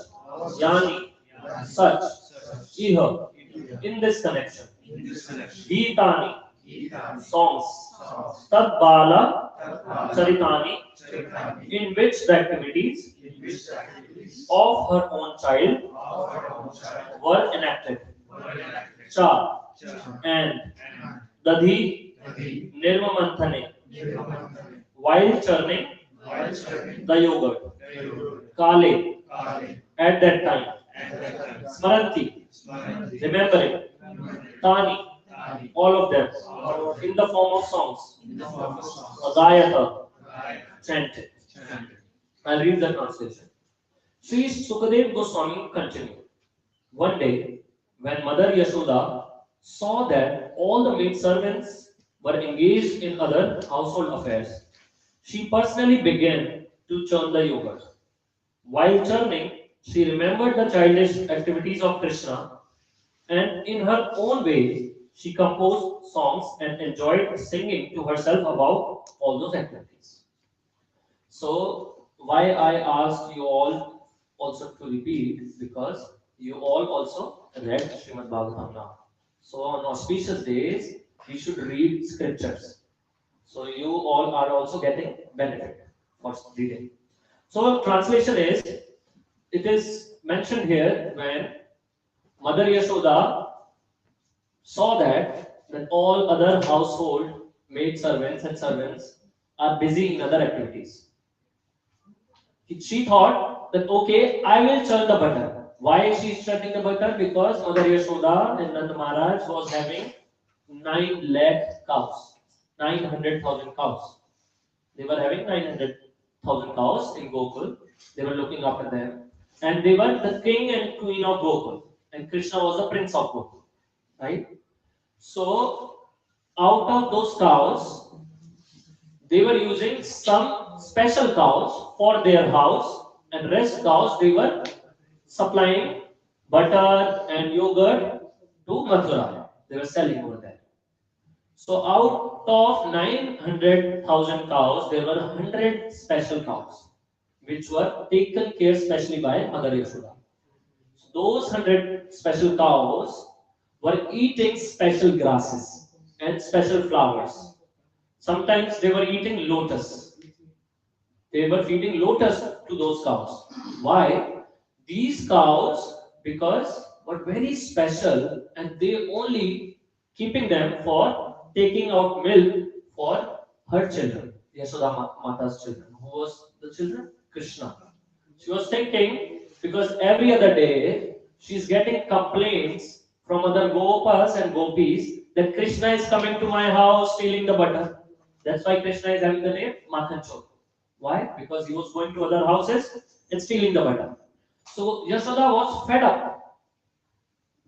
Yani, such, iha, in this connection, Geetani, songs, Tad Bala, Charitani, in which the activities of her own child were enacted. Cha, and Dadhi, Nirmamanthane, while churning the yogurt. Kale, at that time. Smaranti, remembering. Tani, all of them, in the form of songs. Agayata, chanted. I'll read the translation. Sri Sukadeva Goswami continued. One day, when Mother Yashoda saw that all the maid servants were engaged in other household affairs, she personally began to churn the yogurt. While churning, she remembered the childish activities of Krishna, and in her own way, she composed songs and enjoyed singing to herself about all those activities. So, why I asked you all also to repeat, because you all also read Srimad Bhagavatam now. So, on auspicious days, we should read scriptures. So, you all are also getting benefit for reading. So, translation is, it is mentioned here when Mother Yashoda saw that all other household maid servants and servants are busy in other activities. She thought that okay, I will churn the butter. Why she is churning the butter? Because Mother Yashoda and Nand Maharaj was having 9 lakh cows, 900,000 cows. They were having 900,000 cows in Gokul. They were looking after them, and they were the king and queen of Gokul, and Krishna was the prince of Gokul, right? So, out of those cows, they were using some special cows for their house, and rest cows they were supplying butter and yogurt to Mathura. They were selling over there. So out of 900,000 cows, there were 100 special cows, which were taken care specially by Mother Yashoda. So those 100 special cows were eating special grasses and special flowers. Sometimes they were eating lotus. They were feeding lotus to those cows. Why? These cows, because were very special and they only keeping them for taking out milk for her children, Yashoda Mata's children. Who was the children? Krishna. She was thinking because every other day she's getting complaints from other gopas and gopis that Krishna is coming to my house stealing the butter. That's why Krishna is having the name Mathanchor. Why? Because he was going to other houses and stealing the butter. So Yashoda was fed up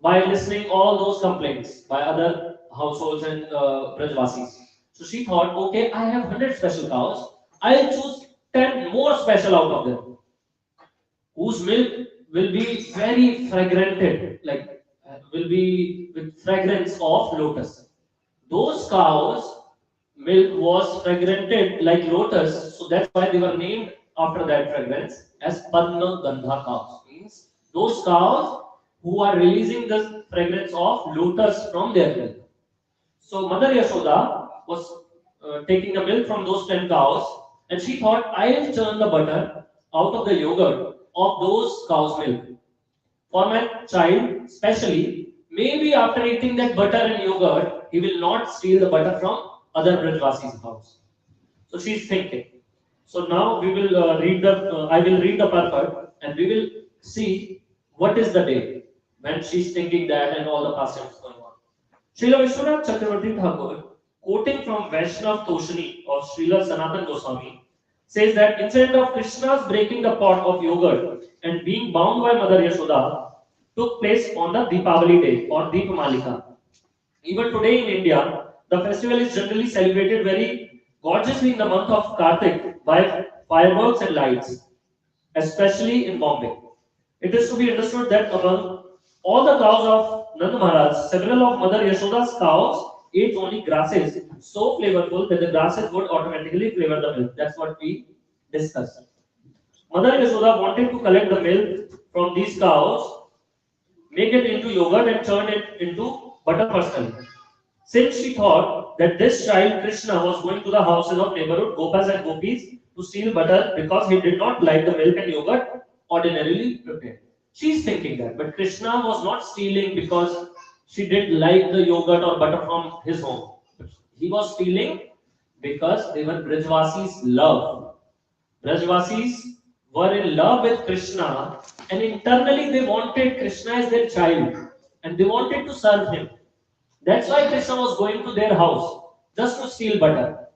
by listening all those complaints by other households and Brajvasis. So she thought, okay, I have 100 special cows. I'll choose 10 more special out of them, whose milk will be very fragranted, like will be with fragrance of lotus. Those cows' milk was fragranted like lotus, so that's why they were named after that fragrance as Padma Gandha cows. Means those cows who are releasing the fragrance of lotus from their milk. So Mother Yashoda was taking the milk from those 10 cows, and she thought, I'll churn the butter out of the yogurt of those cows' milk for my child, especially. Maybe after eating that butter and yogurt, he will not steal the butter from other Brajvasi's house. So she is thinking. So now we will read the. I will read the purport, and we will see what is the day when she is thinking that and all the pastimes going on. Srila Vishwanath Chakravarti Thakur, quoting from Vaishnav Toshani of Srila Sanatan Goswami, says that incident of Krishna's breaking the pot of yogurt and being bound by Mother Yashoda took place on the Deepavali day or Deepamalika. Even today in India, the festival is generally celebrated very gorgeously in the month of Kartik by fireworks and lights, especially in Bombay. It is to be understood that among all the cows of Nand Maharaj, several of Mother Yashoda's cows ate only grasses so flavorful that the grasses would automatically flavor the milk. That's what we discussed. Mother Yashoda wanted to collect the milk from these cows make it into yogurt and churn it into butter personally. Since she thought that this child Krishna was going to the houses of neighborhood Gopas and Gopis to steal butter because he did not like the milk and yogurt ordinarily prepared. She's thinking that, but Krishna was not stealing because she didn't like the yogurt or butter from his home. He was stealing because they were Brajvasis' love. Brajvasis were in love with Krishna and internally they wanted Krishna as their child and they wanted to serve him. That's why Krishna was going to their house just to steal butter.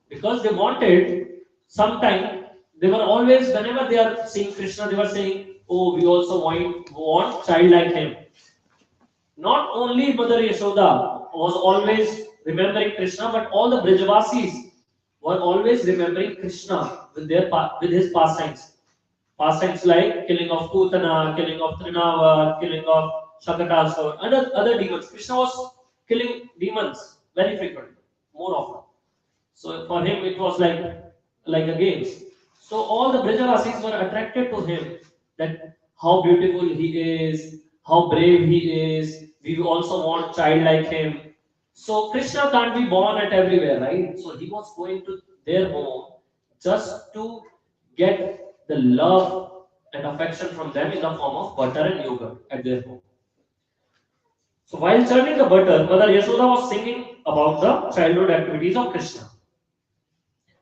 Because they wanted sometime, they were always, whenever they are seeing Krishna, they were saying, oh, we also want child like him. Not only Mother Yashoda was always remembering Krishna, but all the Brajavasis were always remembering Krishna with with his pastimes. Pastimes like killing of Putana, killing of Trinavar, killing of Shakatasur, and other demons. Krishna was killing demons very frequently, more often. So for him it was like a game. So all the Brajavasis were attracted to him, that how beautiful he is, how brave he is. We also want child like him. So Krishna can't be born at everywhere, right? So he was going to their home just to get the love and affection from them in the form of butter and yogurt at their home. So while churning the butter, Mother Yashoda was singing about the childhood activities of Krishna.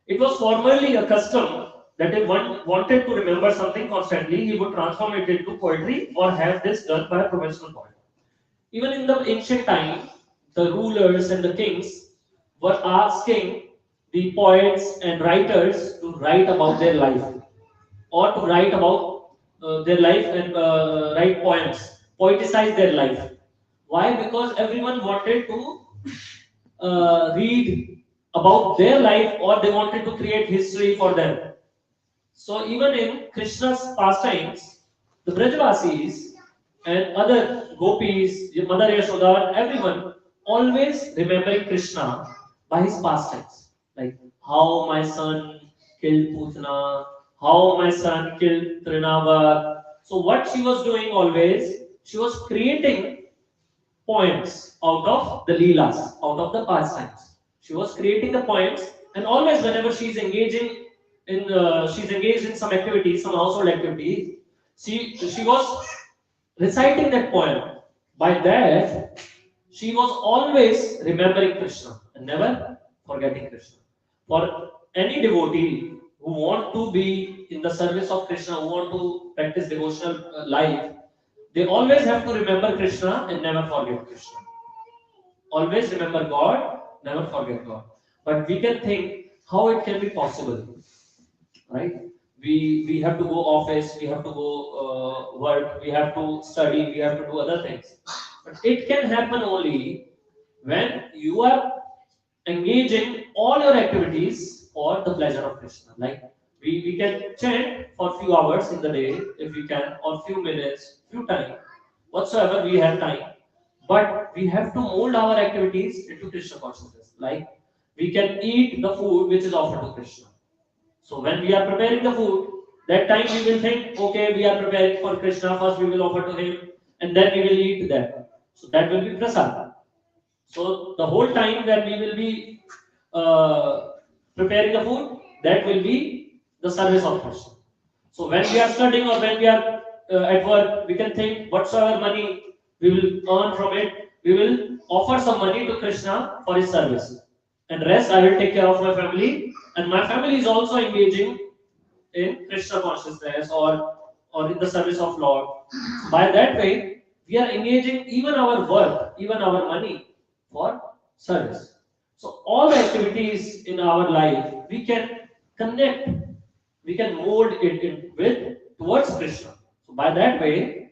It was formerly a custom that if one wanted to remember something constantly, he would transform it into poetry or have this done by a professional poet. Even in the ancient time, the rulers and the kings were asking the poets and writers to write about their life or to write about their life and write poems, poeticize their life. Why? Because everyone wanted to read about their life or they wanted to create history for them. So even in Krishna's pastimes, the Brajavasis and other gopis, Mother Yashoda, everyone always remembering Krishna by his pastimes. Like how my son killed Putana, how my son killed Trinavar. So what she was doing always, she was creating poems out of the leelas, out of the pastimes. She was creating the poems, and always whenever she's engaged in some activity, some household activity, she was reciting that poem. By that, she was always remembering Krishna and never forgetting Krishna. For any devotee who want to be in the service of Krishna, who want to practice devotional life, they always have to remember Krishna and never forget Krishna. Always remember God, never forget God. But we can think how it can be possible, right? We have to go office, we have to go work, we have to study, we have to do other things. But it can happen only when you are engaging all your activities for the pleasure of Krishna. Like we can chant for few hours in the day if we can, or few minutes, few time, whatsoever we have time. But we have to mold our activities into Krishna consciousness. Like we can eat the food which is offered to Krishna. So when we are preparing the food, that time we will think, okay, we are preparing for Krishna, first we will offer to him, and then we will eat that. So that will be prasad. So the whole time that we will be preparing the food, that will be the service of Krishna. So when we are studying or when we are at work, we can think whatsoever money we will earn from it, we will offer some money to Krishna for his service. And rest I will take care of my family, and my family is also engaging in Krishna consciousness or in the service of Lord. By that way, we are engaging even our work, even our money for service. So all the activities in our life we can connect, we can mold it in with towards Krishna. So by that way,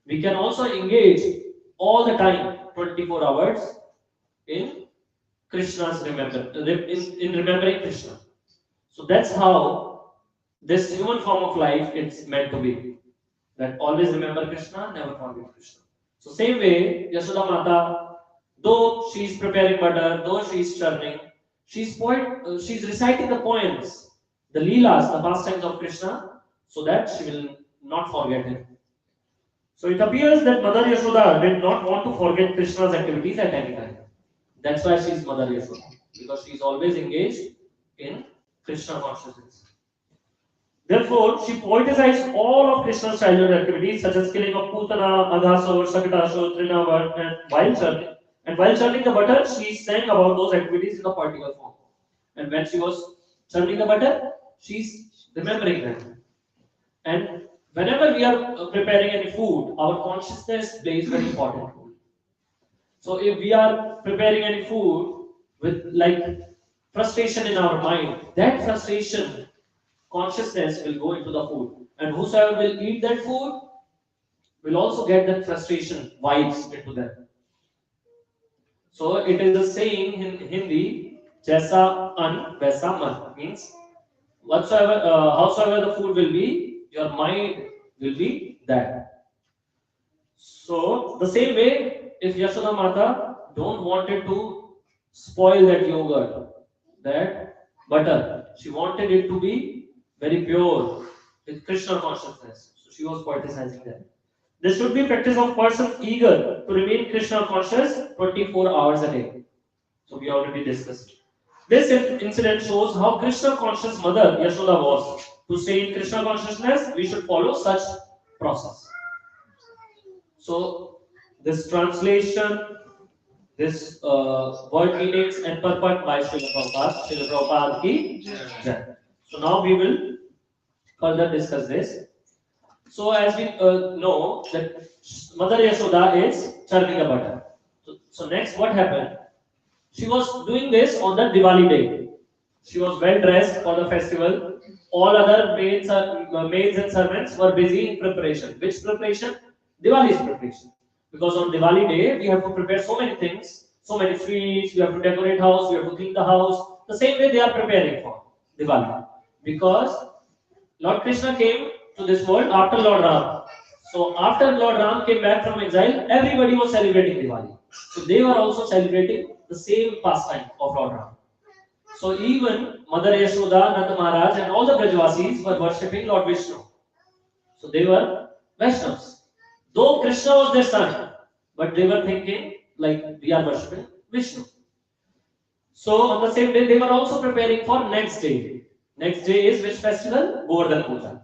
we can also engage all the time, 24 hours in Krishna's in remembering Krishna. So that's how this human form of life it's meant to be. That always remember Krishna, never forget Krishna. So same way, Yashoda Mata, though she's preparing butter, though she's churning, she's reciting the poems, the leelas, the pastimes of Krishna, so that she will not forget him. So it appears that Mother Yashoda did not want to forget Krishna's activities at any time. That's why she is Mother Yashoda, because she is always engaged in Krishna consciousness. Therefore, she poeticized all of Krishna's childhood activities, such as killing of Putana, Aghasur, Sakatashur, Trinavar, and while churning. And while churning the butter, she sang about those activities in a poetical form. And when she was churning the butter, she's remembering them. And whenever we are preparing any food, our consciousness plays very important role. So if we are preparing any food with like frustration in our mind, that frustration consciousness will go into the food. And whosoever will eat that food will also get that frustration vibes into them. So it is a saying in Hindi, Jaisa an vaisa man, means whatsoever, howsoever the food will be, your mind will be that. So the same way, if Yashoda Mata don't wanted to spoil that yogurt, that butter, she wanted it to be very pure with Krishna consciousness. So she was poeticizing that. This should be practice of person eager to remain Krishna conscious 24 hours a day. So we already discussed. This incident shows how Krishna conscious mother Yashoda was. To stay in Krishna consciousness, we should follow such process. So this translation, this word meanings and purport by Srila Prabhupada. Srila Prabhupada ki jai. So now we will further discuss this. So as we know that Mother Yashoda is churning the butter. So next what happened? She was doing this on the Diwali day. She was well dressed for the festival. All other maids and servants were busy in preparation. Which preparation? Diwali's preparation. Because on Diwali day we have to prepare so many things, so many sweets. We have to decorate house. We have to clean the house. The same way they are preparing for Diwali. Because Lord Krishna came to this world after Lord Rama. So after Lord Rama came back from exile, everybody was celebrating Diwali. So they were also celebrating the same pastime of Lord Rama. So even Mother Yashoda, Nanda Maharaj and all the Brajvasis were worshipping Lord Vishnu. So they were Vaishnavas. Though Krishna was their son, but they were thinking like we are worshipping Vishnu. So on the same day they were also preparing for next day. Next day is which festival? Govardhan Puja.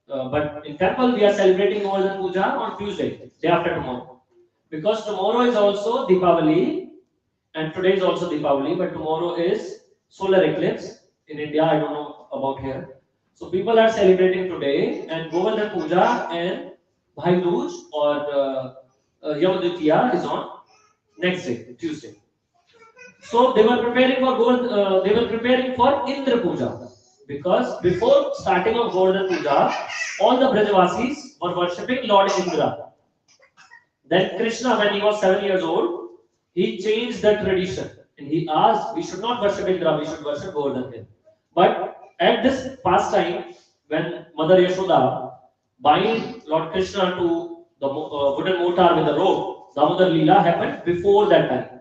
But in temple we are celebrating Govardhan Puja on Tuesday, day after tomorrow. Because tomorrow is also Deepavali and today is also Deepavali, but tomorrow is solar eclipse in India. I don't know about here. So people are celebrating today, and Govardhan Puja and Bhai Dooj or Yom Ditiya is on next day, Tuesday. So they were preparing for Indra Puja, because before starting of Govardhan Puja, all the Brajavasis were worshipping Lord Indra. Then Krishna, when he was 7 years old, he changed the tradition and he asked, we should not worship Indra, we should worship Govardhan Hill. But at this pastime, when Mother Yashoda bind Lord Krishna to the wooden mortar with the rope, Damodar Leela happened before that time.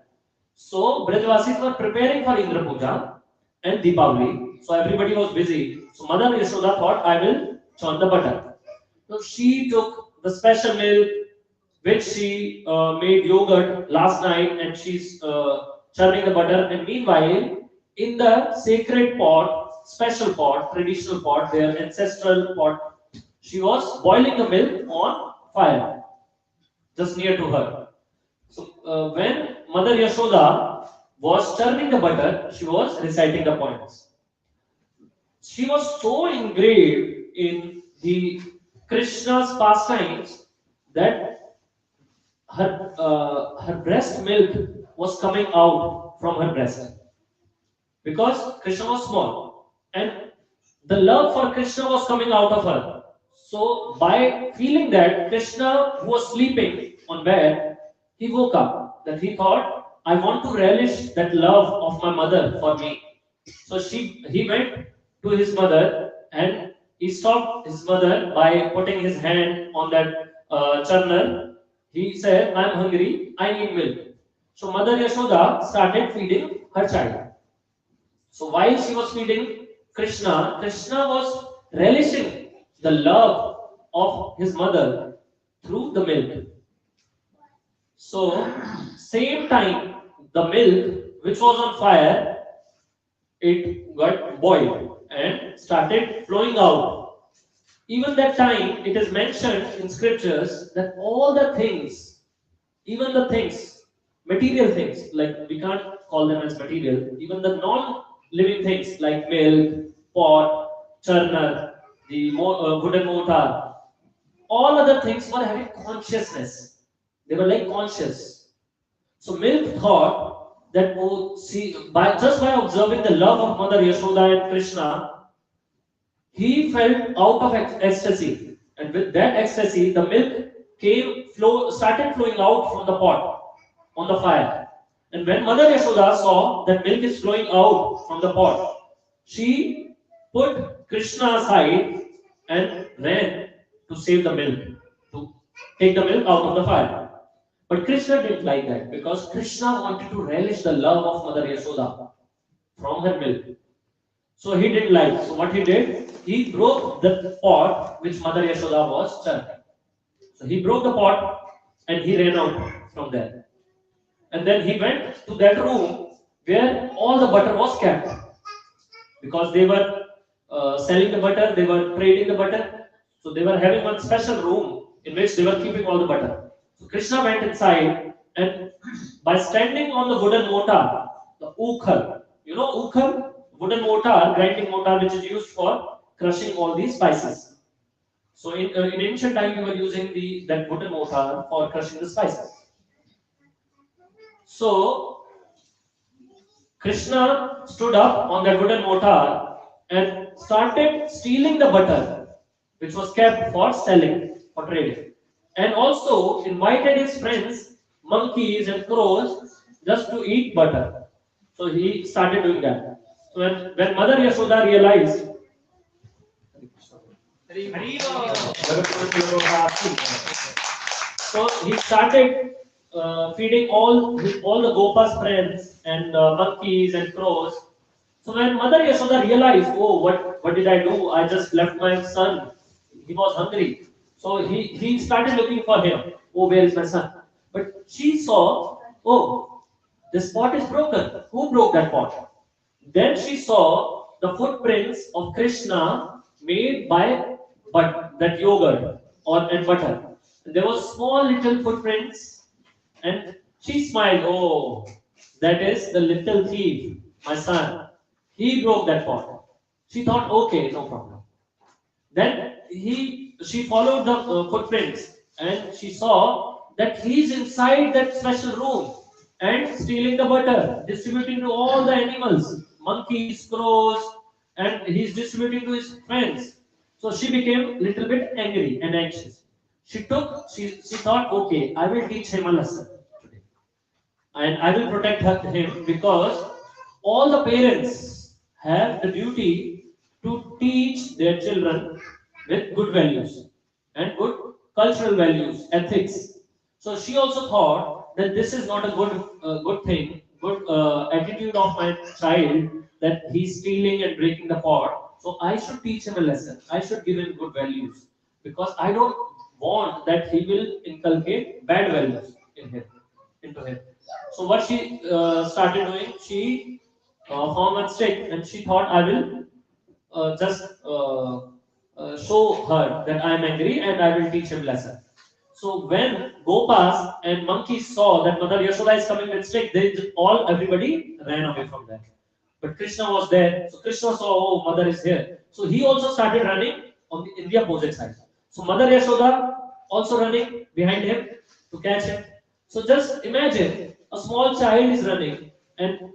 So Brajvasis were preparing for Indra Puja and Deepavali. So everybody was busy. So Mother Yashoda thought, I will churn the butter. So she took the special milk which she made yogurt last night, and she's churning the butter. And meanwhile, in the sacred pot, special pot, traditional pot, their ancestral pot, she was boiling the milk on fire, just near to her. So when Mother Yashoda was churning the butter, she was reciting the poems. She was so engraved in the Krishna's pastimes that her breast milk was coming out from her breast, because Krishna was small and the love for Krishna was coming out of her. So by feeling that Krishna, who was sleeping on bed, he woke up. That he thought, I want to relish that love of my mother for me. So he went to his mother and he stopped his mother by putting his hand on that churner. He said, I am hungry, I need milk. So Mother Yashoda started feeding her child. So while she was feeding Krishna, Krishna was relishing the love of his mother. through the milk. So, same time, the milk which was on fire, it got boiled and started flowing out. Even that time, it is mentioned in scriptures that all the things, even the things, material things, like we can't call them as material, even the non-living things like milk, pot, churner, the wooden mortar, all other things were having consciousness. They were like conscious. So milk thought that, oh, see, by observing the love of Mother Yashoda and Krishna, he felt out of ecstasy, and with that ecstasy, the milk started flowing out from the pot on the fire. And when Mother Yashoda saw that milk is flowing out from the pot, she put Krishna aside and ran to save the milk, to take the milk out of the fire. But Krishna didn't like that because Krishna wanted to relish the love of Mother Yashoda from her milk. So he didn't like. So what he did, he broke the pot which Mother Yashoda was churning. So he broke the pot and he ran out from there. And then he went to that room where all the butter was kept. Because they were selling the butter, they were trading the butter. So they were having one special room in which they were keeping all the butter. So Krishna went inside and by standing on the wooden mortar, the ukhar, you know ukhar? Wooden mortar, grinding mortar, which is used for crushing all these spices. So in ancient time, we were using that wooden mortar for crushing the spices. So Krishna stood up on that wooden mortar and started stealing the butter, which was kept for selling, for trading, and also invited his friends, monkeys and crows, just to eat butter. So he started doing that. So when Mother Yashoda realized, so he started feeding all the Gopa's friends and monkeys and crows. So when Mother Yashoda realized, oh, what did I do? I just left my son. He was hungry. So he started looking for him. Oh, where is my son? But she saw, oh, this pot is broken. Who broke that pot? Then she saw the footprints of Krishna made by that yogurt and butter. There was small little footprints, and she smiled. Oh, that is the little thief, my son. He broke that pot. She thought, okay, no problem. Then she followed the footprints, and she saw that he's inside that special room and stealing the butter, distributing to all the animals, monkeys, crows, and he's distributing to his friends. So she became a little bit angry and anxious. She thought, okay, I will teach him a lesson today, and I will protect him because all the parents have the duty to teach their children with good values and good cultural values, ethics. So she also thought that this is not a good thing, good attitude of my child that he's stealing and breaking the pot. So I should teach him a lesson. I should give him good values because I don't want that he will inculcate bad values into him. So what she started doing, she found one stick and she thought I will just show her that I am angry and I will teach him lesson. So when Gopas and monkeys saw that Mother Yashoda is coming with stick, everybody ran away from there. But Krishna was there. So Krishna saw, oh, Mother is here. So he also started running in the opposite side. So Mother Yashoda also running behind him to catch him. So just imagine a small child is running and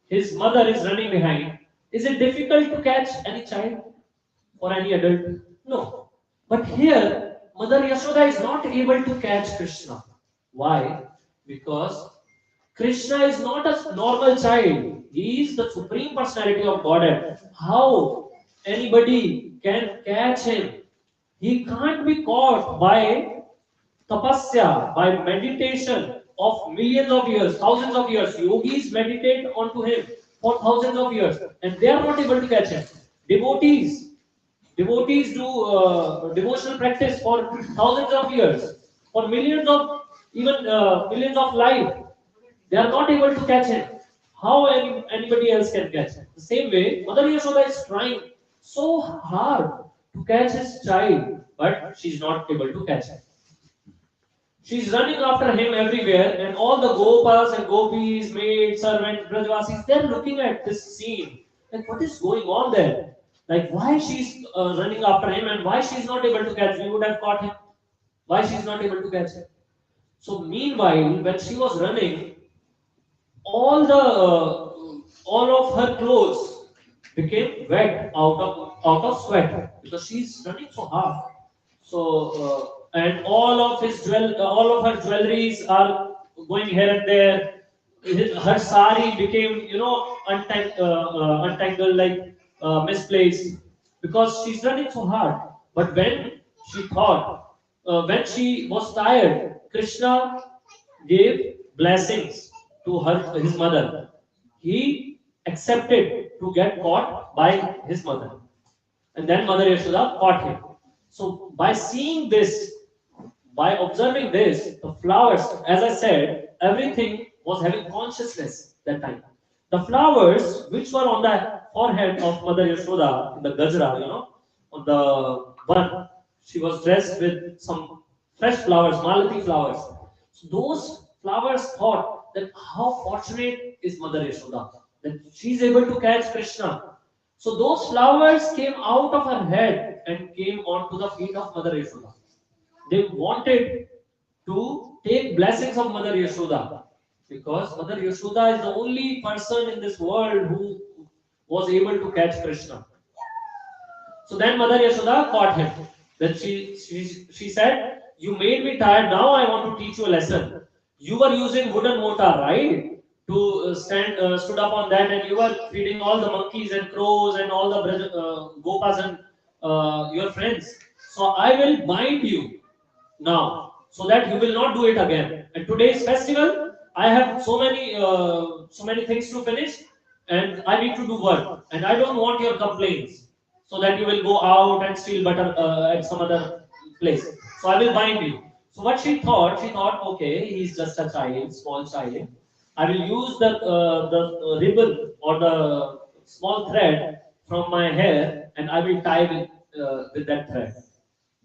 his mother is running behind. Is it difficult to catch any child or any adult? No. But here, Mother Yashoda is not able to catch Krishna. Why? Because Krishna is not a normal child. He is the Supreme Personality of Godhead. How anybody can catch him? He can't be caught by tapasya, by meditation of millions of years, thousands of years. Yogis meditate onto him for thousands of years and they are not able to catch him. Devotees, Devotees do devotional practice for thousands of years, for millions of even millions of life. They are not able to catch him. How anybody else can catch him? The same way, Mother Yashoda is trying so hard to catch his child, but she's not able to catch him. She's running after him everywhere, and all the Gopas and Gopis, maids, servants, Brajavasis, they're looking at this scene. Like, what is going on there? Like, why she's running after him and why she's not able to catch him? We would have caught him. Why she's not able to catch him? So, meanwhile, when she was running, all of her clothes became wet out of sweat because she's running so hard. So and all of her jewelries are going here and there. Her sari became, untangled, like misplaced, because she's running so hard. But when she was tired, Krishna gave blessings to his mother. He accepted to get caught by his mother, and then Mother Yashoda caught him. So by seeing this, by observing this, the flowers, as I said, everything was having consciousness that time. The flowers which were on the forehead of Mother Yashoda, in the gajra, on the one, she was dressed with some fresh flowers, malati flowers. So those flowers thought that how fortunate is Mother Yashoda, that she's able to catch Krishna. So those flowers came out of her head and came onto the feet of Mother Yashoda. They wanted to take blessings of Mother Yashoda, because Mother Yashoda is the only person in this world who was able to catch Krishna. So then Mother Yashoda caught him. Then she said, "You made me tired. Now I want to teach you a lesson. You were using wooden mortar, right? To stood up on that, and you were feeding all the monkeys and crows and all the gopas and your friends. So I will bind you now, so that you will not do it again. And today's festival, I have so many things to finish, and I need to do work, and I don't want your complaints, so that you will go out and steal butter at some other place. So I will bind you." So what she thought? She thought, okay, he's just a child, small child. I will use the ribbon or the small thread from my hair, and I will tie with that thread.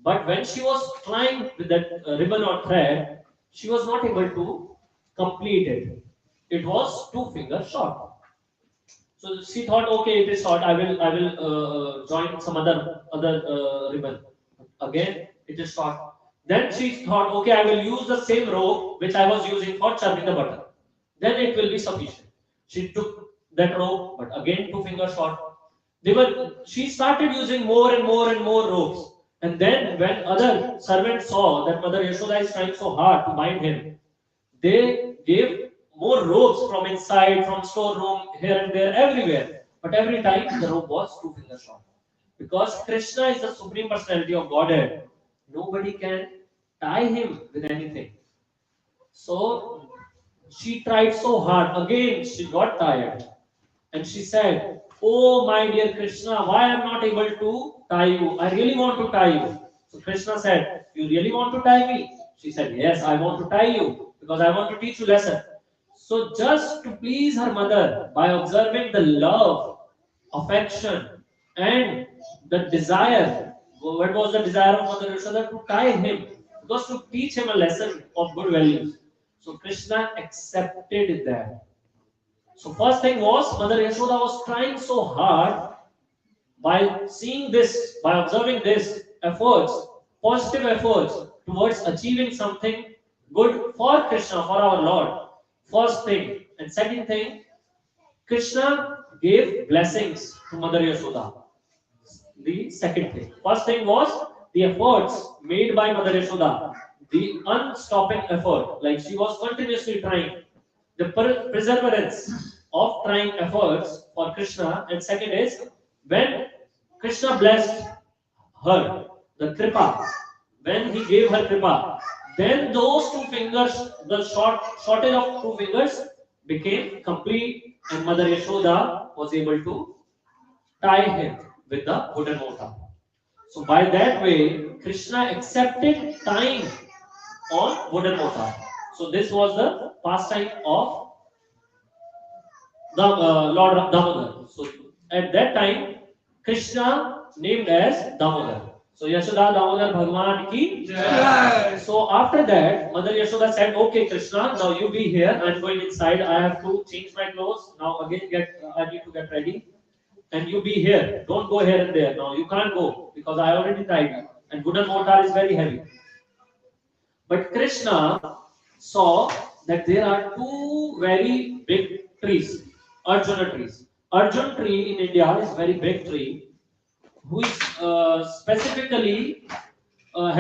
But when she was trying with that ribbon or thread, she was not able to complete it. It was 2 fingers short. So she thought, okay, it is short. I will join some other ribbon. Again, it is short. Then she thought, okay, I will use the same rope which I was using for churning the butter. Then it will be sufficient. She took that rope, but again 2 fingers short. She started using more and more and more ropes. And then when other servants saw that Mother Yashoda is trying so hard to bind him, they gave more ropes from inside, from storeroom, here and there, everywhere. But every time the rope was 2 fingers short. Because Krishna is the Supreme Personality of Godhead, nobody can tie him with anything. So she tried so hard. Again, she got tired. And she said, "Oh, my dear Krishna, why I am not able to tie you? I really want to tie you." So Krishna said, "You really want to tie me?" She said, "Yes, I want to tie you because I want to teach you lesson." So just to please her mother, by observing the love, affection, and the desire, what was the desire of Mother Yashoda? To tie him, because to teach him a lesson of good values. So Krishna accepted that. So first thing was, Mother Yashoda was trying so hard. By seeing this, by observing this efforts, positive efforts towards achieving something good for Krishna, for our Lord. First thing. And second thing, Krishna gave blessings to Mother Yashoda. The second thing. First thing was the efforts made by Mother Yashoda, the unstopping effort, like she was continuously trying, the perseverance of trying efforts for Krishna. And second is, when Krishna blessed her, the kripa, when he gave her kripa, then those 2 fingers, the shortage of 2 fingers became complete, and Mother Yashoda was able to tie him with the wooden mortar. So by that way, Krishna accepted time on wooden mortar. So this was the pastime of the Lord Damodar. So at that time, Krishna named as Damodar. So Yashoda Damodar Bhagwan ki Jai. So after that, Mother Yashoda said, "Okay, Krishna, now you be here. I'm going inside. I have to change my clothes. Now again, I need to get ready, and you be here. Don't go here and there. Now you can't go because I already tried you. And wooden mortar is very heavy." But Krishna saw that there are two very big trees, Arjuna trees. Arjun tree in India is very big tree, who is specifically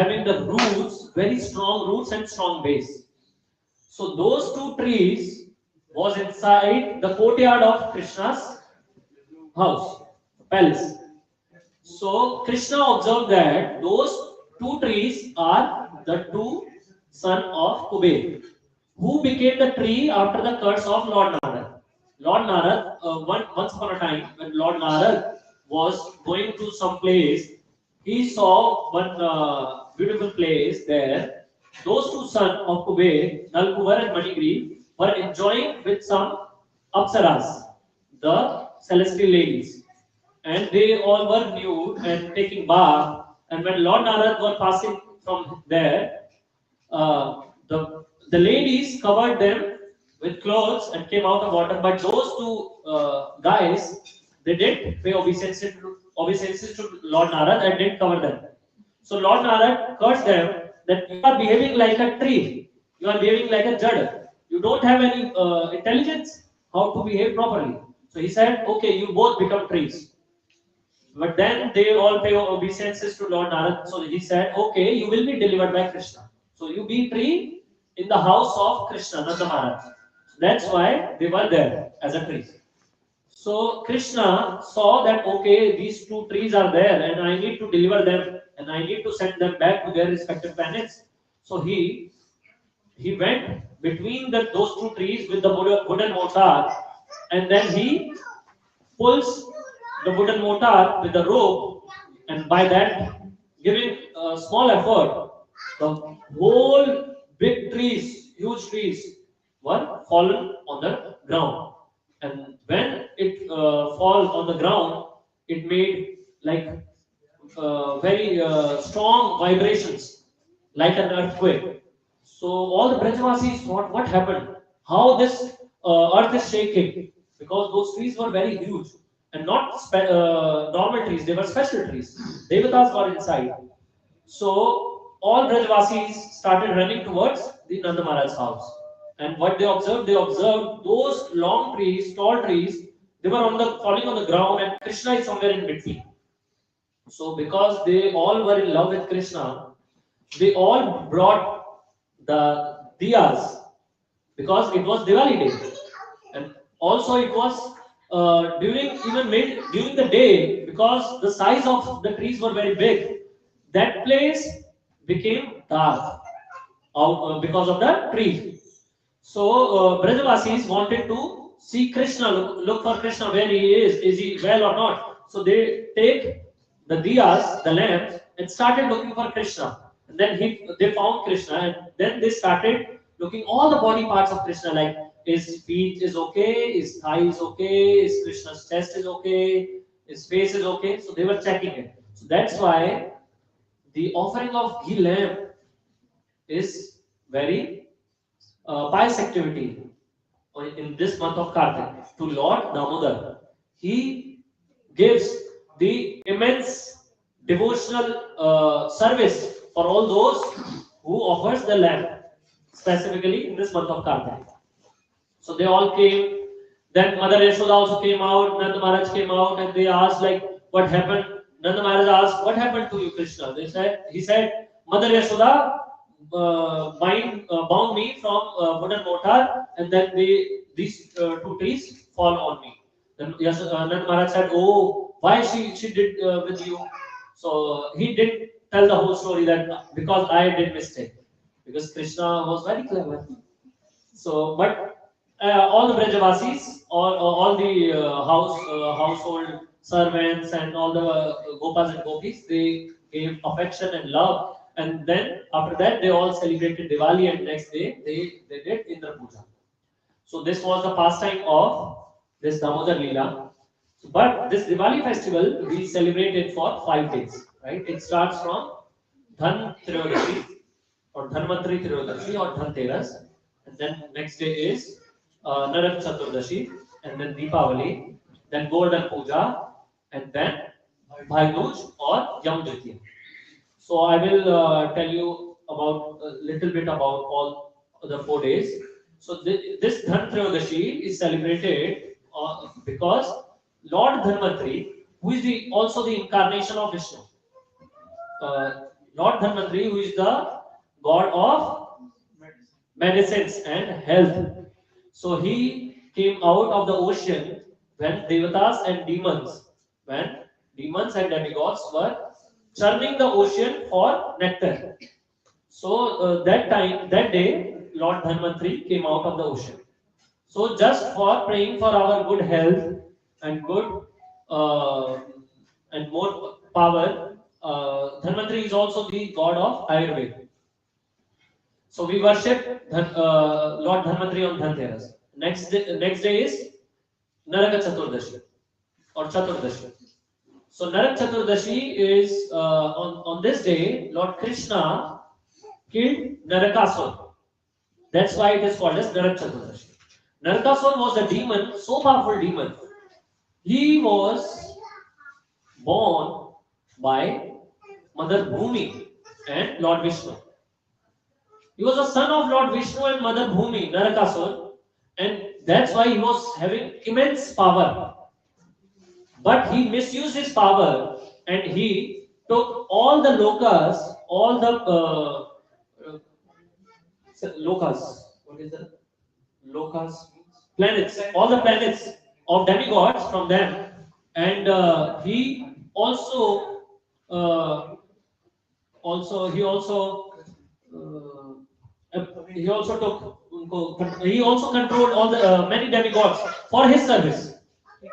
having the roots, very strong roots and strong base. So those two trees was inside the courtyard of Krishna's house, palace. So Krishna observed that those two trees are the two son of Kuber, who became the tree after the curse of Lord Narad. Lord Narad, once upon a time, when Lord Narad was going to some place, he saw one beautiful place there. Those two sons of Kuber, Nalkubar and Manigri, were enjoying with some apsaras, the celestial ladies, and they all were nude and taking bath. And when Lord Narad were passing from there, the ladies covered them with clothes and came out of water. But those two guys, they didn't pay obeisances to Lord Narad and didn't cover them. So Lord Narad cursed them that you are behaving like a tree, you are behaving like a jada. You don't have any intelligence how to behave properly. So he said, okay, you both become trees. But then they all pay obeisances to Lord Narad. So he said, okay, you will be delivered by Krishna. So you be tree in the house of Krishna, Nanda Maharaj. So that's why they were there as a tree. So Krishna saw that, okay, these two trees are there and I need to deliver them and I need to send them back to their respective planets. So he went between those two trees with the wooden mortar, and then he pulls the wooden mortar with the rope, and by that, giving a small effort, the whole big trees, huge trees, were fallen on the ground. And when it falls on the ground, it made like very strong vibrations, like an earthquake. So all the Brajavasis thought, what happened? How this earth is shaking? Because those trees were very huge and not normal trees; they were special trees. Devatas were inside. So all Brajavasis started running towards the Nanda Maharaj's house. And what they observed those long trees, tall trees, they were falling on the ground, and Krishna is somewhere in between. So because they all were in love with Krishna, they all brought the diyas because it was Diwali day, and also it was during the day, because the size of the trees were very big. That place became dark because of the trees. So Brajavasis wanted to see Krishna, look for Krishna where he is he well or not. So they take the diyas, the lamps, and started looking for Krishna. And then they found Krishna, and then they started looking all the body parts of Krishna, like his feet is okay, his thigh is okay, his Krishna's chest is okay, his face is okay. So they were checking it. So that's why the offering of ghee lamp is very pious activity in this month of Kartik to Lord Damodar. He gives the immense devotional service for all those who offers the lamp, specifically in this month of Kartik. So they all came. Then Mother Yashoda also came out. Nanda Maharaj came out, and they asked like, "What happened?" Nanda Maharaj asked, "What happened to you, Krishna?" He said, "Mother Yashoda bound me from wooden mortar, and then these two trees fall on me." Then Nanda Maharaj said, "Oh, why she did with you?" So he did tell the whole story that because I did mistake, because Krishna was very clever. So, but all the Brajavasis, all the household servants and all the Gopas and Gopis, they gave affection and love. And then after that, they all celebrated Diwali, and next day they did Indra Puja. So this was the pastime of this Damodar Leela. But this Diwali festival we celebrate it for 5 days, right? It starts from Dhan Triyodashi or Dhanvantri Triyodashi or Dhanteras, and then next day is Narak Chaturdashi, and then Deepavali, then Golden Puja, and then Bhai Dooj or Yam Jyoti. So I will tell you about a little bit about all the 4 days. So this Dhan Triyodashi is celebrated because Lord Dhanvantri, who is also the incarnation of Vishnu, Lord Dhanvantri, who is the god of medicines and health. So he came out of the ocean when Devatas and when demons and demigods were churning the ocean for nectar. So that day, Lord Dhanvantri came out of the ocean. So just for praying for our good health and good uh, and more power, Dhanvantri is also the god of Ayurveda. So we worship Lord Dhanvantri on Dhanteras. Next day is Naraka Chaturdashi or Chaturdashi. So Narak Chaturdashi is on this day, Lord Krishna killed Narakasur. That's why it is called as Narak Chaturdashi. Narakasur was a demon, so powerful demon. He was born by Mother Bhumi and Lord Vishnu. He was a son of Lord Vishnu and Mother Bhumi, Narakasur, and that's why he was having immense power. But he misused his power and he took all the lokas, all the lokas. What is that? Lokas, planets, all the planets of demigods from them, and he also uh, he also he also controlled all the many demigods for his service.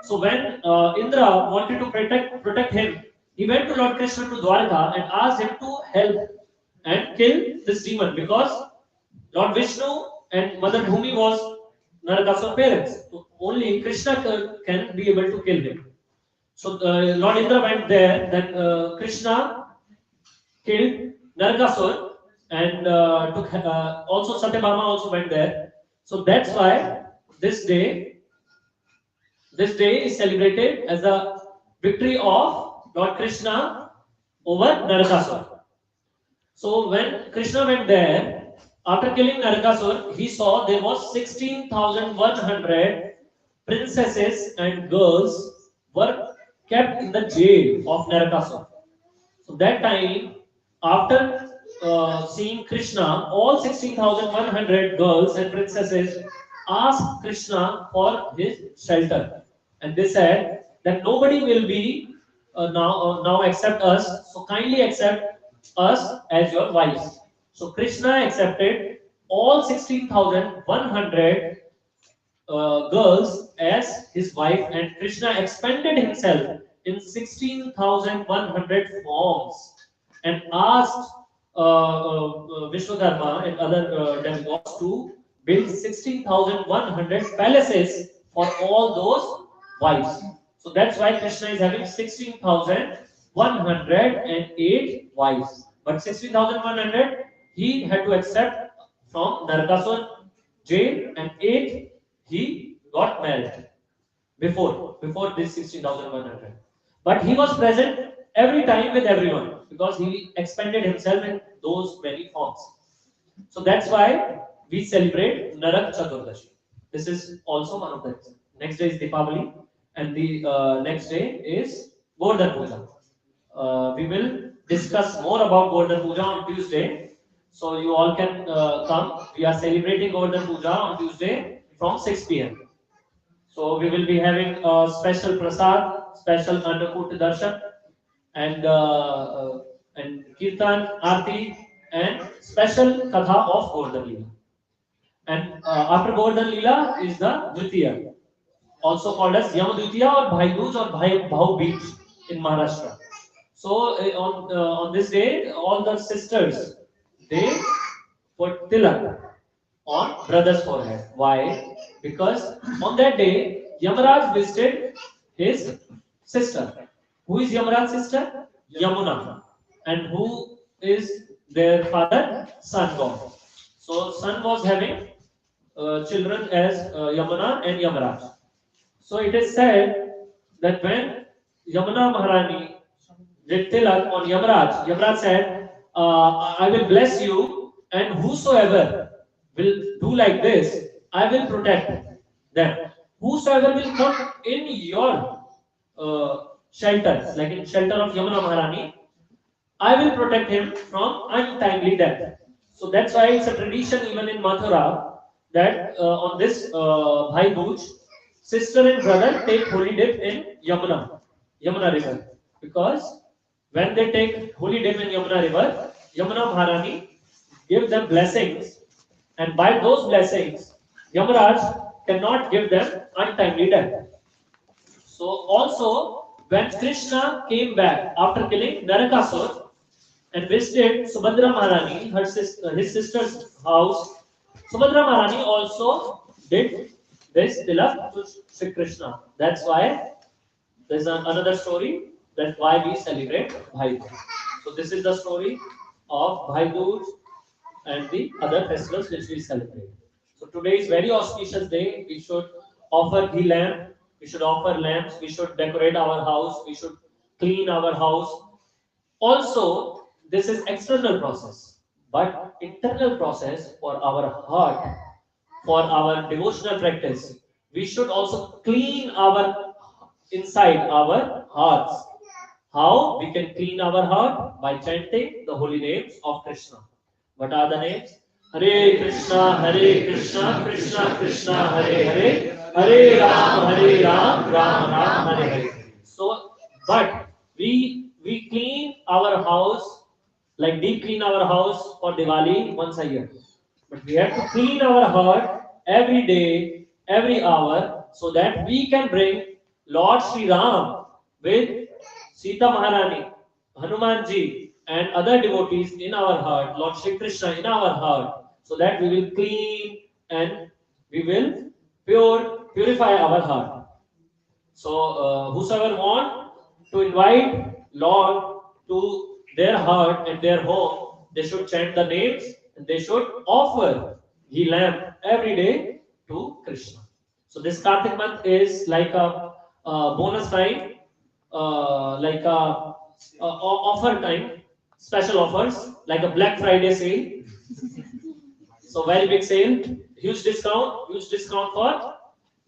So when Indra wanted to protect him, he went to Lord Krishna to Dwarka and asked him to help and kill this demon because Lord Vishnu and Mother Bhumi was Narakasura's parents. So only Krishna can be able to kill him. So Lord Indra went there. Then Krishna killed Narakasur and took also Satyabhama also went there. So that's why this day this day is celebrated as a victory of Lord Krishna over Narakasur. So when Krishna went there, after killing Narakasur, he saw there was 16,100 princesses and girls were kept in the jail of Narakasur. So that time, after seeing Krishna, all 16,100 girls and princesses asked Krishna for his shelter, and they said that nobody will be now accept us. So kindly accept us as your wives. So Krishna accepted all 16,100 girls as his wife, and Krishna expanded himself in 16,100 forms and asked Vishwakarma and other demigods to build 16,100 palaces for all those wives. So that's why Krishna is having 16,108 wives. But 16,100 he had to accept from Narakasur jail, and 8 he got married before this 16,100. But he was present every time with everyone because he expanded himself in those many forms. So that's why we celebrate Narak Chaturdashi. This is also one of the next day is Deepavali, and the next day is Gordhan Puja. We will discuss more about Gordhan Puja on Tuesday. So you all can come. We are celebrating Gordhan Puja on Tuesday from 6 p.m. So we will be having a special prasad, special Annakut darshan, and Kirtan, Aarti, and special Katha of Gordhan Leela. And after Gordhan Leela is the Dvitiya, also called as Yama Dvitiya or Bhai Dooj or Bhau Beach in Maharashtra. So on this day, all the sisters they put tilak on brother's forehead. Why? Because on that day, Yamaraj visited his sister. Who is Yamaraj's sister? Yamuna. And who is their father? Sun God. So Sun was having children as Yamuna and Yamaraj. So it is said that when Yamuna Maharani did tilak on Yamaraj, Yamaraj said, I will bless you, and whosoever will do like this, I will protect them. Whosoever will come in your shelter, like in shelter of Yamuna Maharani, I will protect him from untimely death. So that's why it's a tradition even in Mathura that on this Bhai Dooj, sister and brother take holy dip in Yamuna river. Because when they take holy dip in Yamuna river, Yamuna Maharani give them blessings, and by those blessings, Yamaraj cannot give them untimely death. So also, when Krishna came back after killing Narakasur and visited Subhadra Maharani, his sister's house, Subhadra Maharani also did this tilak to Sri Krishna. That's why there's another story that why we celebrate Bhai Dooj. So this is the story of Bhai Dooj and the other festivals which we celebrate. So today is very auspicious day. We should offer ghee lamp. We should offer lamps. We should decorate our house. We should clean our house. Also, this is external process, but internal process for our heart, for our devotional practice. We should also clean our inside our hearts. How we can clean our heart? By chanting the holy names of Krishna. What are the names? Hare Krishna, Krishna Krishna, Hare Hare, Hare Ram, Ram Ram, Hare Hare. So, but we clean our house like deep clean our house for Diwali once a year. But we have to clean our heart every day, every hour, so that we can bring Lord Sri Ram with Sita Maharani, Hanumanji, and other devotees in our heart, Lord Shri Krishna in our heart, so that we will clean and we will purify our heart. So, whosoever want to invite Lord to their heart and their home, they should chant the names and they should offer ghee lamp every day to Krishna. So this Kartik month is like a bonus time, like a offer time, special offers like a Black Friday sale. So very big sale, huge discount for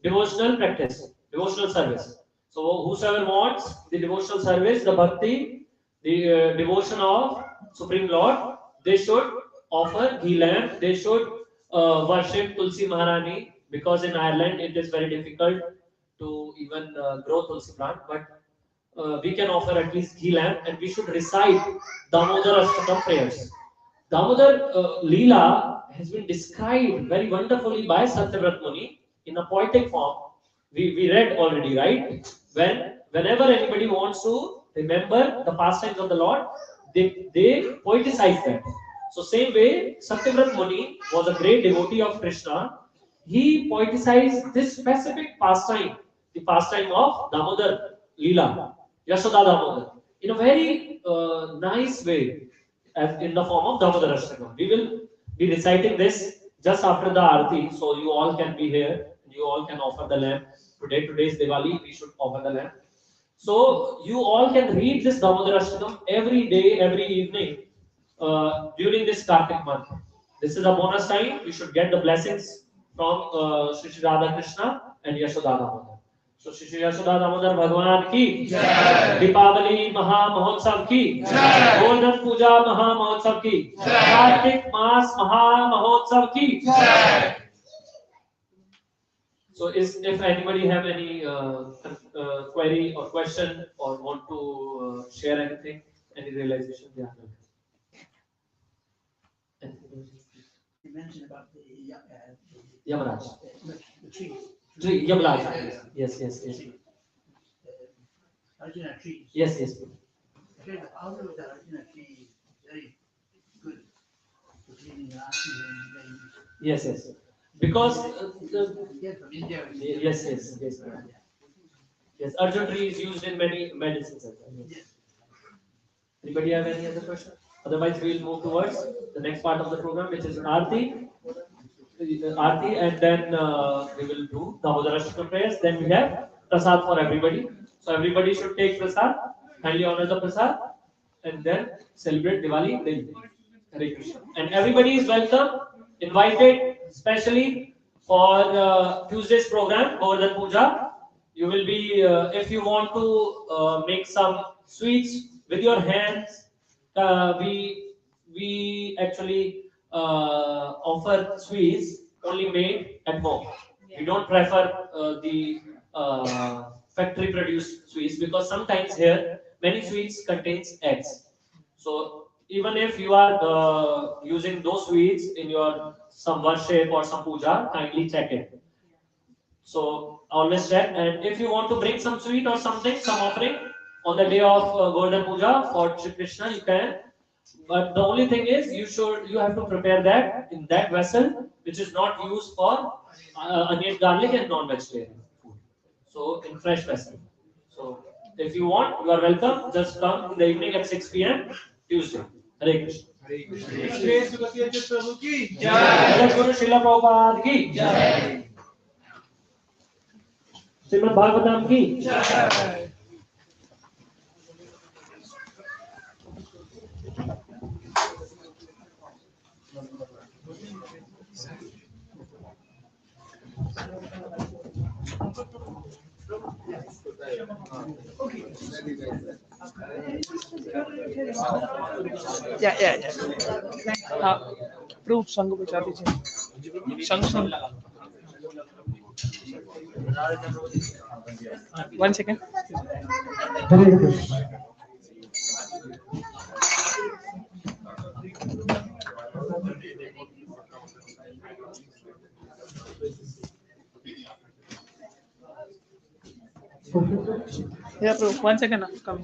devotional practice, devotional service. So whosoever wants the devotional service, the bhakti, the devotion of Supreme Lord, they should offer ghee lamp. They should worship Tulsi Maharani, because in Ireland it is very difficult to even grow Tulsi plant, but we can offer at least ghee lamp, and we should recite Damodarastakam prayers. Damodar Leela has been described very wonderfully by Satyavrat Muni in a poetic form. We read already, right? Whenever anybody wants to remember the pastimes of the Lord, they poeticize that. So same way, Satyavrat Muni was a great devotee of Krishna. He poeticized this specific pastime, the pastime of Damodar Leela, Yashoda Damodar, in a very nice way, as in the form of Damodarastakam. We will be reciting this just after the Aarti, so you all can be here, you all can offer the lamp. Today is Diwali, we should offer the lamp. So you all can read this Damodarastakam every day, every evening during this Kartik month. This is a bonus time. We should get the blessings from Shri Shri Radha Krishna and Yashoda Damodar. So Shri Shri Yashoda Damodar Bhagwan ki Jai. Deepavali Maha Mahotsav ki Jai. Golden Puja Maha Mahotsav ki Jai. Kartik Mas Maha Mahotsav ki Jai. So, if anybody have any query or question or want to share anything, any realization, yeah. You mentioned about the Yamaraj. the trees. Yamaraj. Yes. Arjuna trees. Yes. Okay, the powder with that, she is very good for cleaning the Aarti and Yes, yes. Because we get from India. yes, yes, yes. Yes, Arjun tree is used in many medicines as well. Yes. Anybody have any other question? Otherwise, we will move towards the next part of the program, which is Aarti. Aarti, and then we will do Damodarastakam prayers. Then we have Prasad for everybody. So everybody should take Prasad, kindly honor the Prasad, and then celebrate Diwali in the evening. Hare Krishna. And everybody is welcome, invited, especially for Tuesday's program, Govardhan Puja. You will be, if you want to make some sweets with your hands, we actually offer sweets only made at home. We don't prefer the factory produced sweets because sometimes here many sweets contains eggs. So even if you are using those sweets in your some worship or some puja, kindly check it. So always check, and if you want to bring some sweet or something, some offering on the day of Golden Puja for Shri Krishna, you can. But the only thing is, you have to prepare that in that vessel, which is not used for onion, garlic, and non-vegetarian food. So in fresh vessel. So if you want, you are welcome. Just come in the evening at 6 p.m. Tuesday. Hare Krishna. Hare Krishna. Shri Sugati Achyut Prabhu ki jai. Guru Srila Prabhupada ki jai. Shrimad Bhagavatam की हाँ proof संघ बचा दीजिए संघ one second Yeah, bro. 1 second. Come.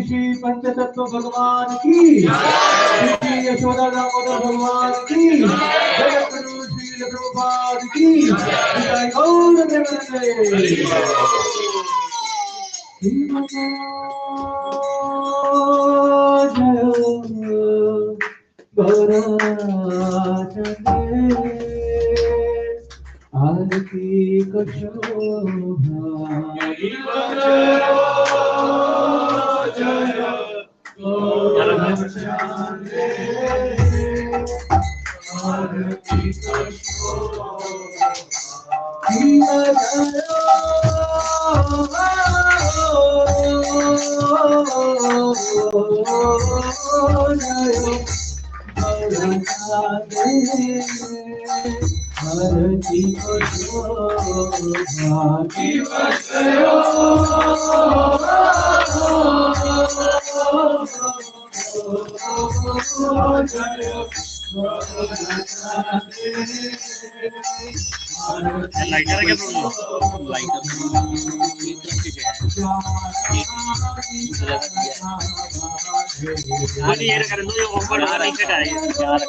Shri पंचतत्व भगवान की, श्री यशोदा दामोदर भगवान की, जगत गुरु श्री प्रभुपाद की, जय गौर प्रेमानंदे। आरती को शोभा लाइटर क्या प्रॉब्लम लाइटर ये कर दो ये ऊपर नहीं कटाए यार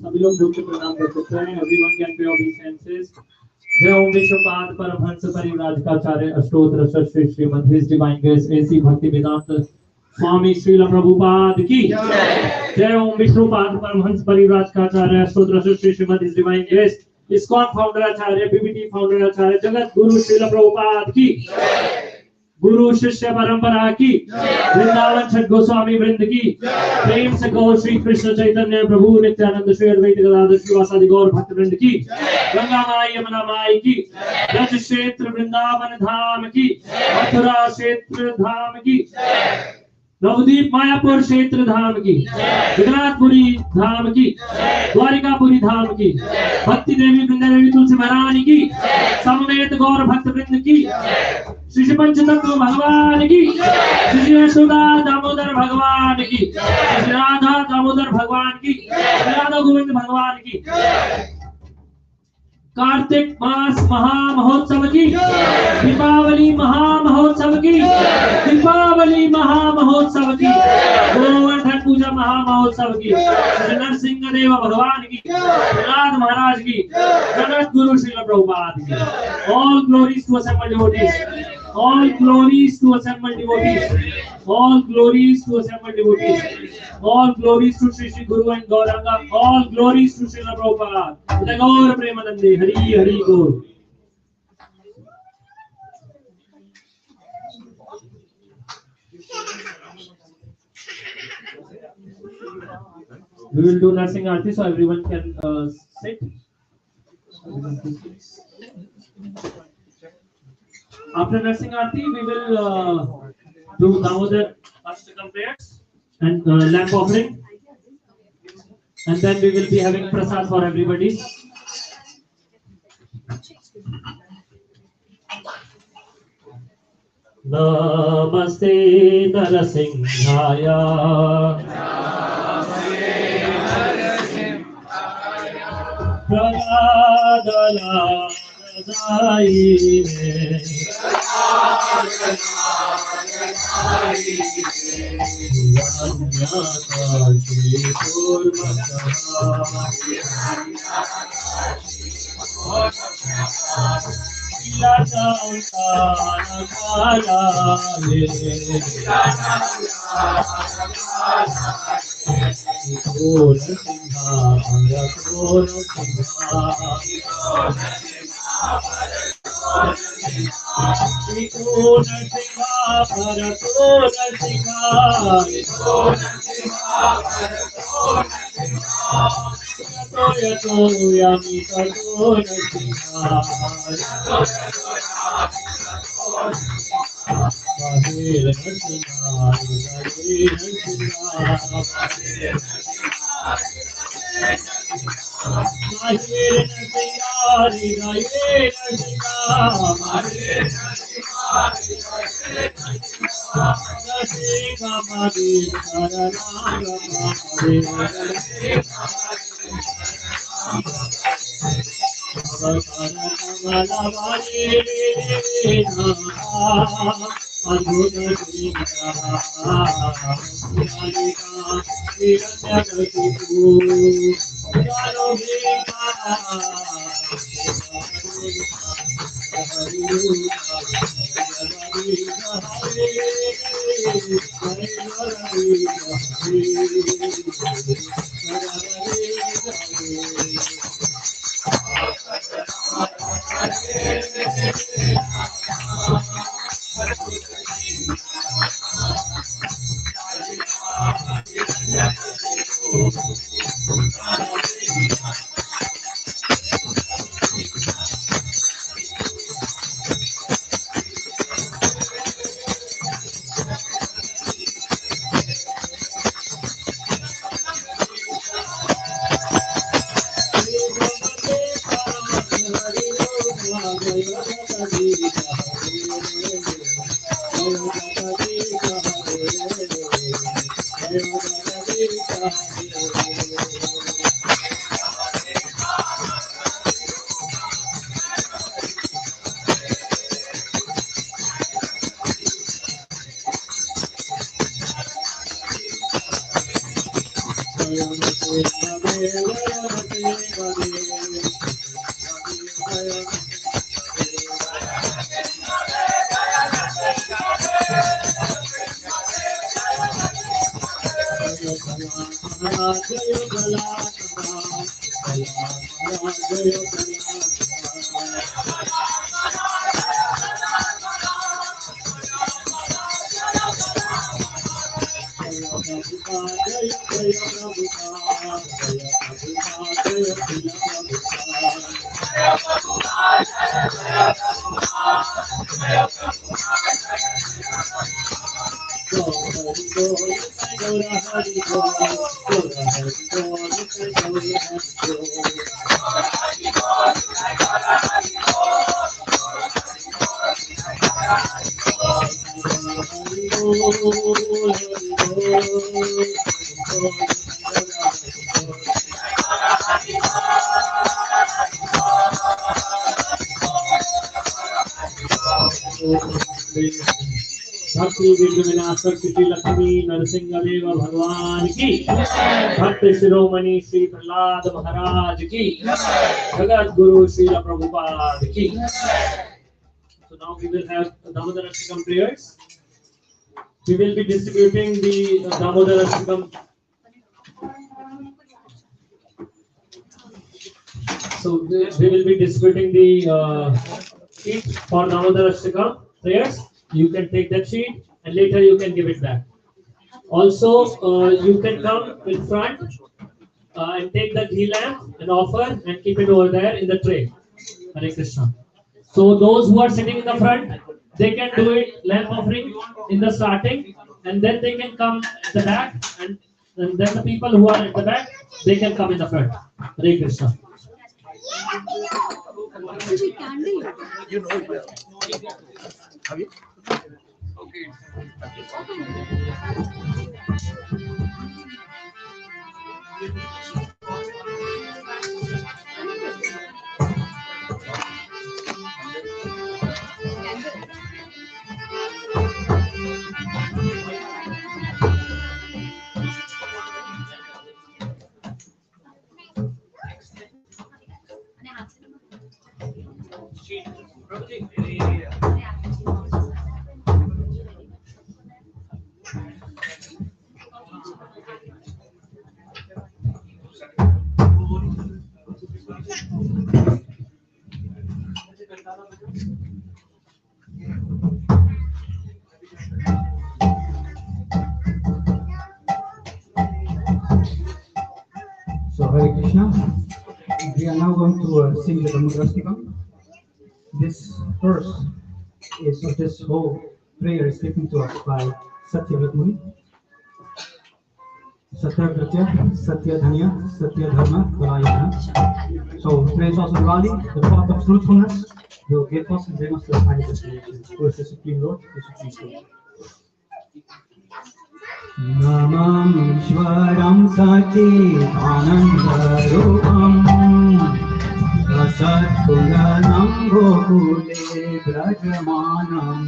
सभी लोग ग्रुप को प्रणाम कर सकते हैं. Everyone can pay obeisances. जय ओम विश्वपाद परमहंस परिव्राजकाचार्य अष्टोत्तर Shri Srimad his divine grace AC Bhakti Vedanta Swami Srila Prabhupada की जय ओम विष्णुपाद परमहंस परिव्राजकाचार्य अष्टोत्तर Shri Srimad his divine grace ISKCON founder आचार्य पीबीटी फाउंडर आचार्य जगत गुरु श्रील प्रभुपाद की गुरु शिष्य परंपरा की वृंदावन छठ गोस्वामी वृंद की प्रेम से गौ श्री कृष्ण चैतन्य प्रभु नित्यानंद श्री अद्वैत गदाधर श्रीवासादि गौर भक्त वृंद की गंगा माई यमुना माई की ब्रज क्षेत्र वृंदावन धाम की मथुरा क्षेत्र धाम की नवदीप मायापुर क्षेत्र धाम की जगन्नाथपुरी धाम की द्वारिकापुरी धाम की भक्ति देवी वृंदा देवी तुलसी महारानी की समवेत गौर भक्त वृंद की श्री पंचतत्व भगवान की श्री यशोदा दामोदर भगवान की श्री राधा दामोदर भगवान की श्री राधा गोविंद भगवान की कार्तिक मास महामहोत्सव की दीपावली महामहोत्सव की दीपावली महामहोत्सव की गोवर्धन पूजा महामहोत्सव की श्री नरसिंह देव भगवान की नाथ महाराज की जगत गुरु श्रील प्रभुपाद की all glories to assembled devotees all glories to assembled devotees all glories to assembled devotees all glories to Shri Shri Guru and Gauranga all glories to Srila Prabhupada the Gaur Premanande Hari Hari Gaur. We will do nursing Aarti so everyone can sit. After nursing Aarti, we will do Damodarastakam prayers and lamp offering, and then we will be having prasad for everybody. Namaste Narasimhaya. Pragadala भक्ति विघ्न विनाशक श्री लक्ष्मी नरसिंह देव भगवान की, भक्त शिरोमणि श्री प्रहलाद महाराज की, जगत गुरु श्री प्रभुपाद की. So now we will have Damodarastakam prayers. We will be distributing the Damodarastakam. So we will be distributing the sheet for Damodarastakam prayers. You can take that sheet and later you can give it back. Also, you can come in front and take the ghee lamp and offer and keep it over there in the tray. Hare Krishna. So those who are sitting in the front, they can do it lamp offering in the starting, and then they can come at the back, and then the people who are at the back, they can come in the front. Hare Krishna. You know it well. Have you? So Hare Krishna, we are now going to sing the Damodarastakam. This verse is, or this whole prayer is given to us by Satya Muni. Satya Gratya, Satya Dhanya, Satya Dharma, Valayana. So today is also Diwali, the path of truthfulness will give us and bring us to the final destination. Who is the Supreme Lord, the Supreme Soul. Namam Ishwaram Sati Anandarupam Rasat Puranam Gokule Brajamanam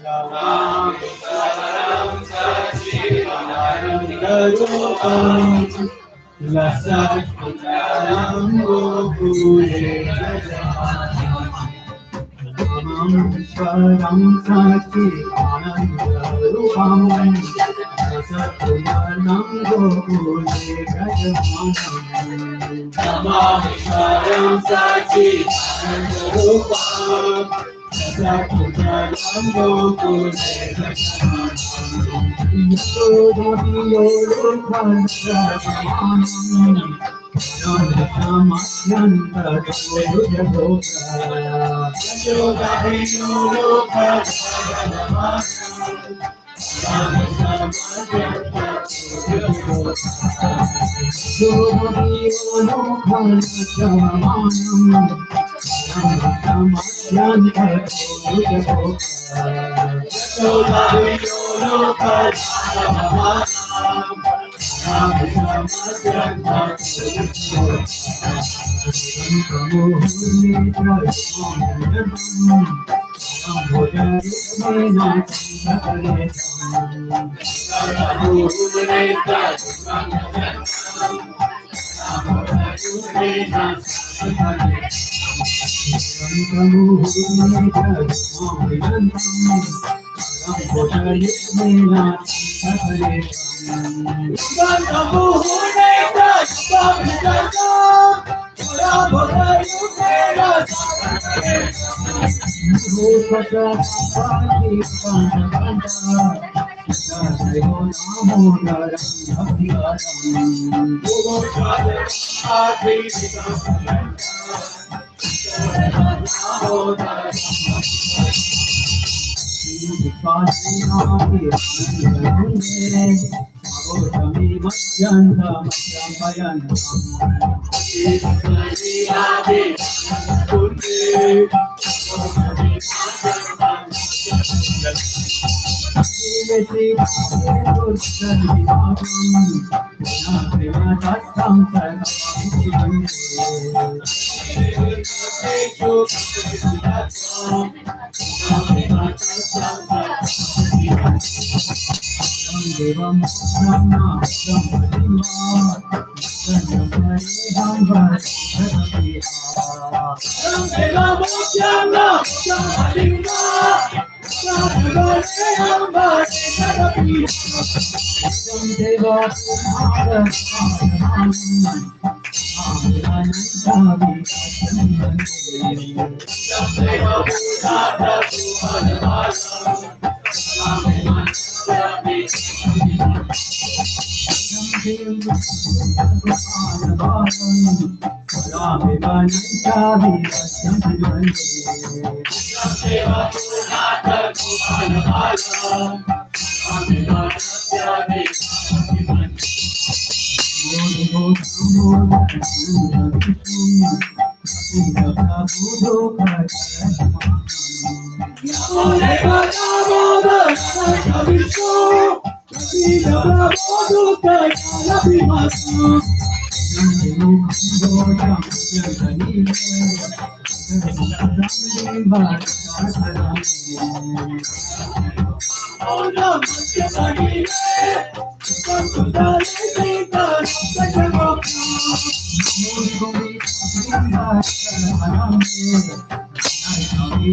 Namam Ishwaram Sati Anandarupam Rasat Puranam Gokule Brajamanam Namam Ishwaram Sati Anandarupam Rasatpuranam Gokule Brajamanam Namam Ishwaram Sati Anandarupam Rasatpuranam Gokule Brajamanam Yasodhaviyo Lokanasanam Yasodhaviyo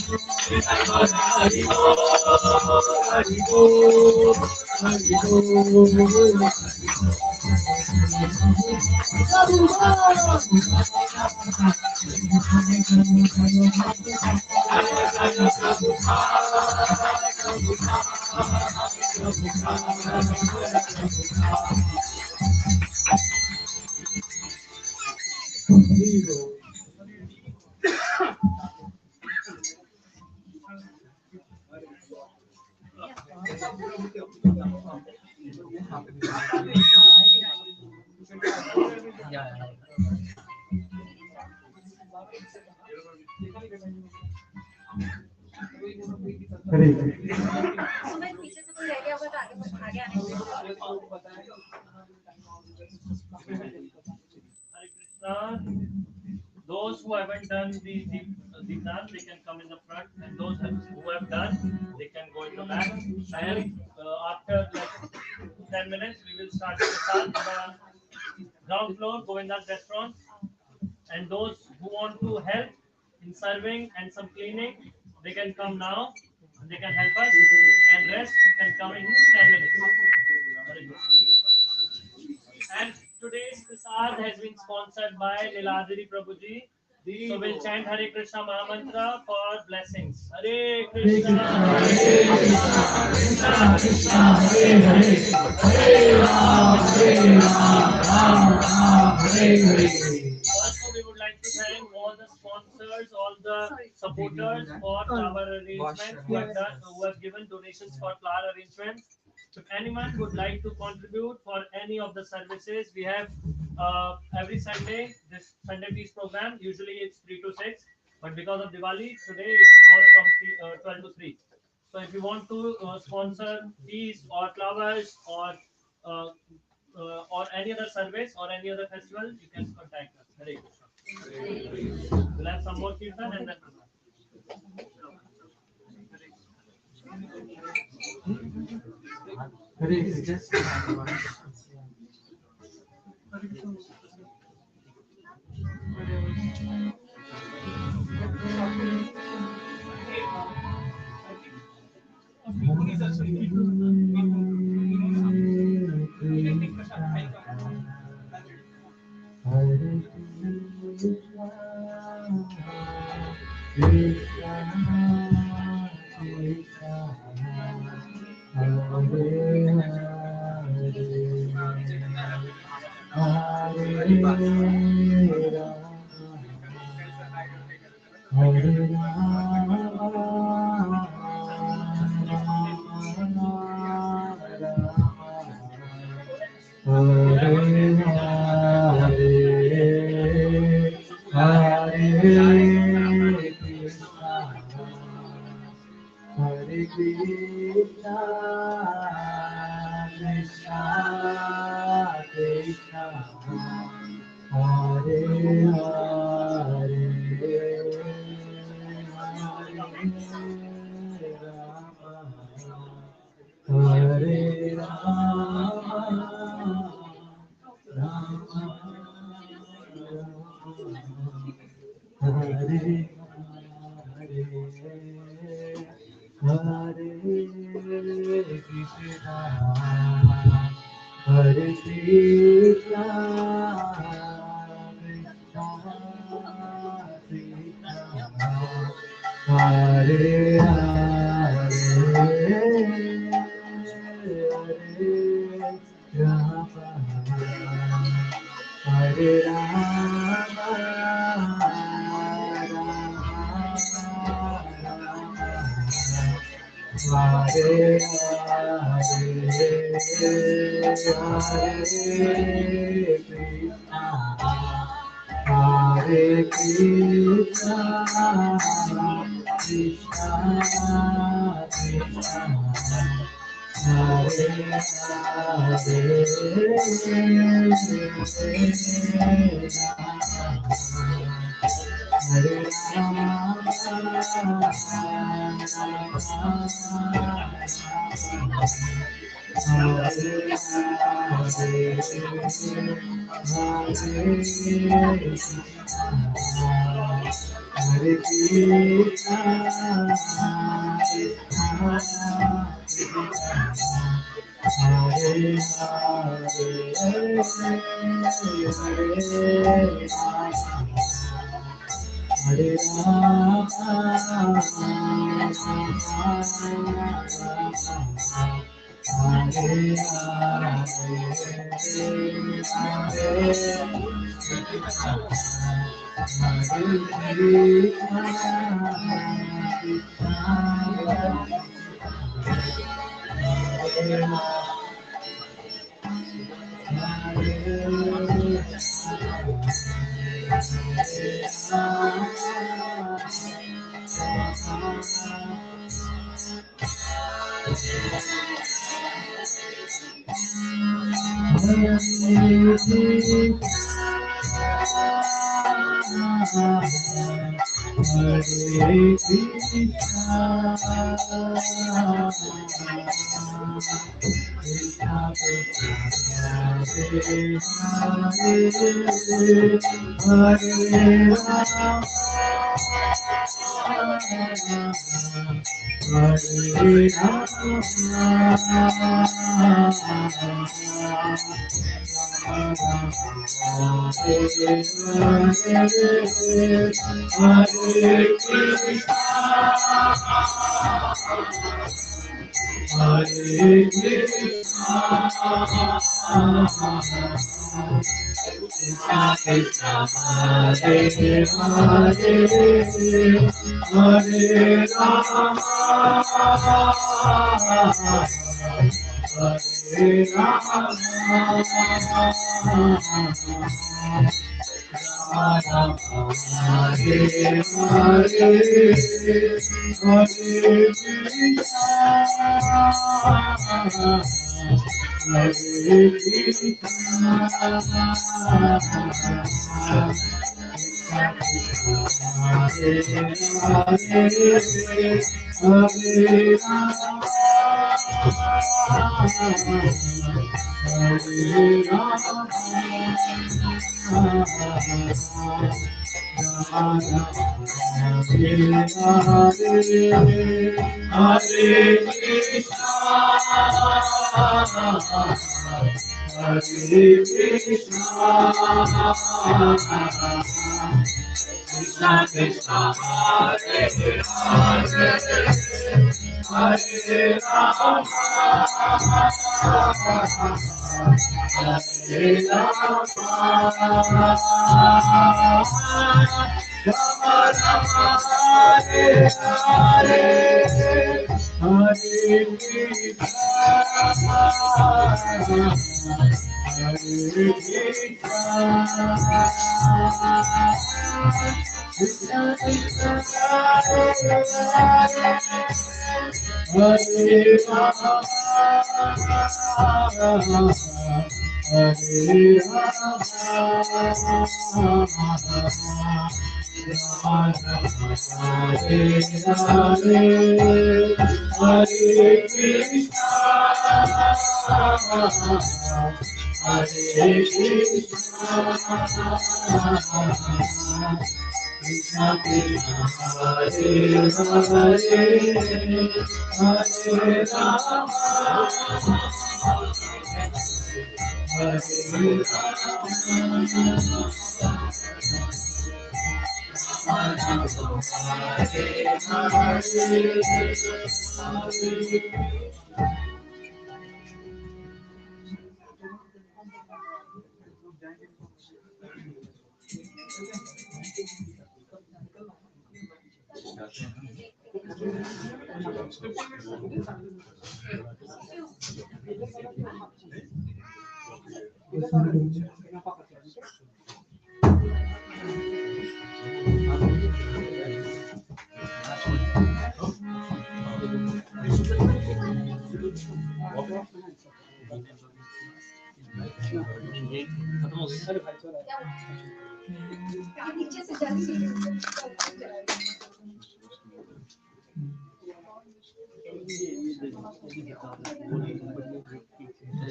Hare Hare Krishna. Those who haven't done the dance, they can come in the front, and those who have done, they can go in the back. And after like 10 minutes, we will start the start the ground floor, Govinda's restaurant. And those who want to help in serving and some cleaning, they can come now. And they can help us, and rest can come in 10 minutes. Very good. And today's prasad has been sponsored by Niladri Prabhuji. So we'll chant Hare Krishna Mahamantra for blessings. Hare Krishna, Hare Krishna, Krishna Krishna, Hare Hare, Hare Ram, Hare Ram, Ram Ram, Hare Hare. Also, we would like to thank all the sponsors, all the supporters for flower arrangements who have given donations for flower arrangements. If anyone would like to contribute for any of the services, we have every Sunday this Sunday Peace program. Usually it's 3 to 6, but because of Diwali, today it's all from 12 to 3. So if you want to sponsor peace or flowers uh, or any other service or any other festival, you can contact us. Hare Krishna. We'll have some more Kirtan and then.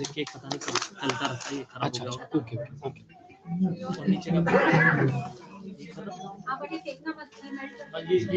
ये cake पता नहीं कब चलता रहता है, ये खराब हो गया। Okay okay okay. और नीचे का